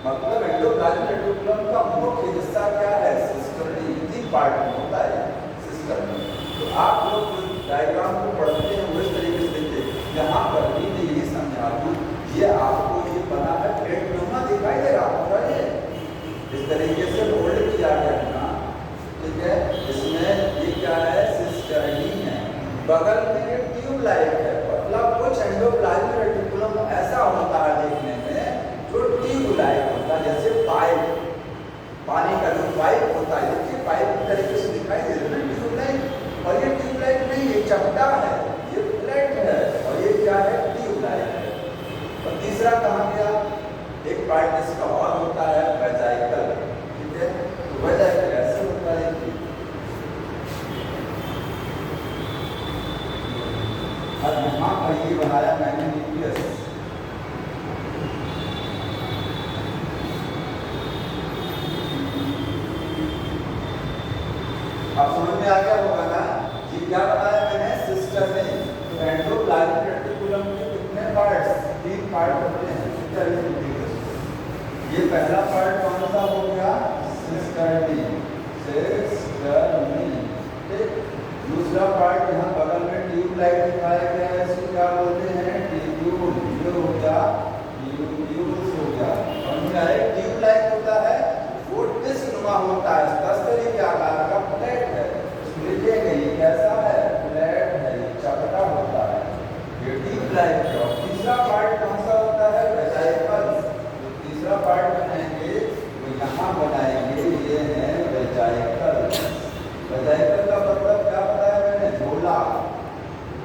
मतलब एंडोप्लाज्मिक रेटिकुलम का मुख्य हिस्सा क्या है? सिस्टर्नी। तीन पार्ट में होता है सिस्टर्नी। तो आप लोग डायग्राम को पढ़ते हैं वो इस तरीके से देखिए, यहाँ पर भी मैं यही समझा दूँ, ये आपको ये बना है प्लेट नुमा दिखाई दे रहा होगा, ये इस तरीके से फोल्ड किया गया है ना। ठीक है, इसमें ये क्या है? सिस्टर्नी है। बगल में ये ट्यूब लाइक है, मतलब कुछ एंडोप्लाज्मिक रेटिकुलम ऐसा होता है देखने में जो ट्यूब लाइक होता है, जैसे पाइप, पानी का जो पाइप होता है, देखिए पाइप की तरीके से दिखाई दे रहा है ना ट्यूब लाइक। और ये ट्यूब लाइक नहीं, ये चपटा है, ये फ्लैट है, और ये क्या है? ट्यूब लाइक है। और तीसरा कहाँ गया? एक पार्ट इसका और होता है वेजाइकल। ठीक है, तो वेजाइकल ऐसे होता है कि अब यहाँ पर ये बनाया मैंने न्यूक्लियस। अब समझ में आ गया होगा ना? ये क्या बनाया मैंने? सिस्टम में। तो एंडोप्लाज्मिक रेटिकुलम के कितने पार्ट्स? तीन पार्ट होते हैं। ये पहला पार्ट कौन सा हो गया? सिस्टर्नी। होता है, दस तरीके आकार का फ्लैट है, देखिएगा ये कैसा है, फ्लैट है, ये चपटा होता है, ये डीप लाइफ है। और तीसरा पार्ट कौन सा होता है, वेजाइकल। जो तीसरा पार्ट बनाएंगे वो यहाँ बनाएंगे, ये है वेजाइकल। वेजाइकल का मतलब क्या बताया मैंने, झोला,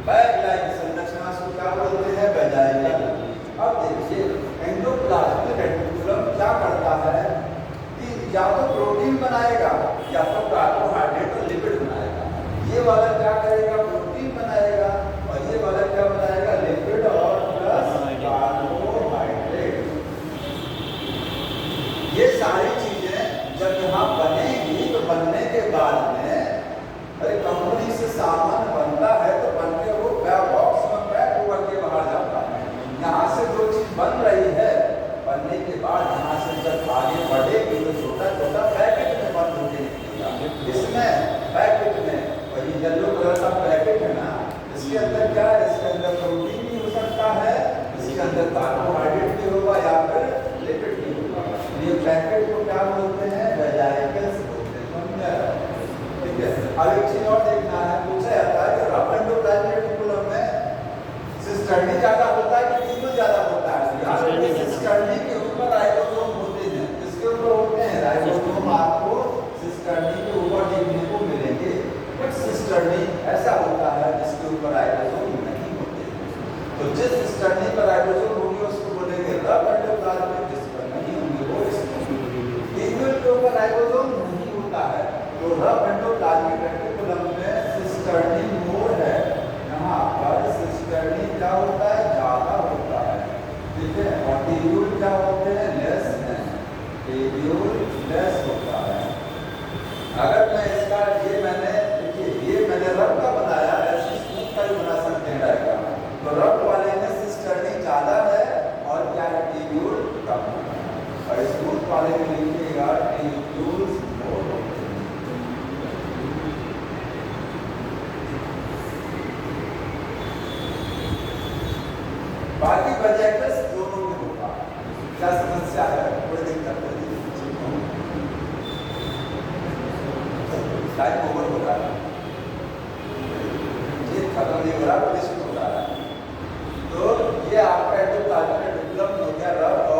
बैग लाइक संरचना को क्या बोलते हैं, वेजाइकल। अब देखिए एंडोप्लाज्मिक रेटिकुलम क्या करता है कि या तो प्रोटीन बनाएगा या तो कार्बोहाइड्रेट और लिपिड बनाएगा। ये वाला क्या करेगा, प्रोटीन बनाएगा, और ये वाला क्या बनाएगा, लिपिड और प्लस कार्बोहाइड्रेट। ये सारी चीजें जब यहाँ बनेगी तो बनने के बाद में, अरे कंपनी से सामान बनता है तो बन के वो बॉक्स में पैक होकर के बाहर जाता है। यहाँ से जो चीज बन रही है, बनने के बाद यहाँ से जब आगे बढ़ेगी तो छोटा छोटा पैकेट में बंद होके निकलेगा। इसमें पैकेट में वही येलो कलर का पैकेट है ना, इसके अंदर क्या है, इसके अंदर प्रोटीन भी हो सकता है, इसके अंदर कार्बोहाइड्रेट भी होगा या फिर लिपिड भी होगा। ये पैकेट को क्या बोलते हैं, वेजाइकल्स बोलते हैं, समझे। ठीक है, अब एक चीज और देखना है, पूछा जाता है कि रफ एंडोप्लाज्मिक रेटिकुलम में सिस्टर्नी ज्यादा होता है कि टिश्यू ज्यादा होता है। सिस्टर्नी के ऊपर राइबोसोम होते हैं, किसके ऊपर होते हैं, राइबोसोम आपको सिस्टर्नी के ऊपर देखने को मिलेंगे। बट सिस्टर्नी ऐसा होता है जिसके ऊपर राइबोसोम नहीं होते। तो जिस सिस्टर्नी पर राइबोसोम होंगे उसको बोलेंगे रफ एंडोप्लाज्मिक, जिस पर नहीं होंगे वो टिश्यू के ऊपर राइबोसोम नहीं होता है। तो रफ एंडोप्लाज्मिक रेटिकुलम में सिस्टर्नी मोर है, यहाँ पर सिस्टर्नी क्या होता है, ज्यादा होता है। ठीक है, और टिब्यूल क्या होते हैं, लेस है, टिब्यूल लेस होता है। अगर मैं इसका ये मैंने देखिए ये मैंने रफ का बनाया, ऐसे स्मूथ का भी बना सकते हैं डायग्राम। तो रफ वाले में सिस्टर्नी ज्यादा है और क्या है, टिब्यूल कम है, और स्मूथ वाले में लिखिएगा टिब्यूल्स मोर होते हैं। बाकी वेजाइकल्स दोनों में होगा। क्या समस्या है, कोई दिक्कत नहीं। टाइम ओवर हो रहा है, ये खत्म नहीं हो रहा, फिनिश हो रहा है। तो ये आपका एंडोप्लाज्मिक रेटिकुलम हो गया रफ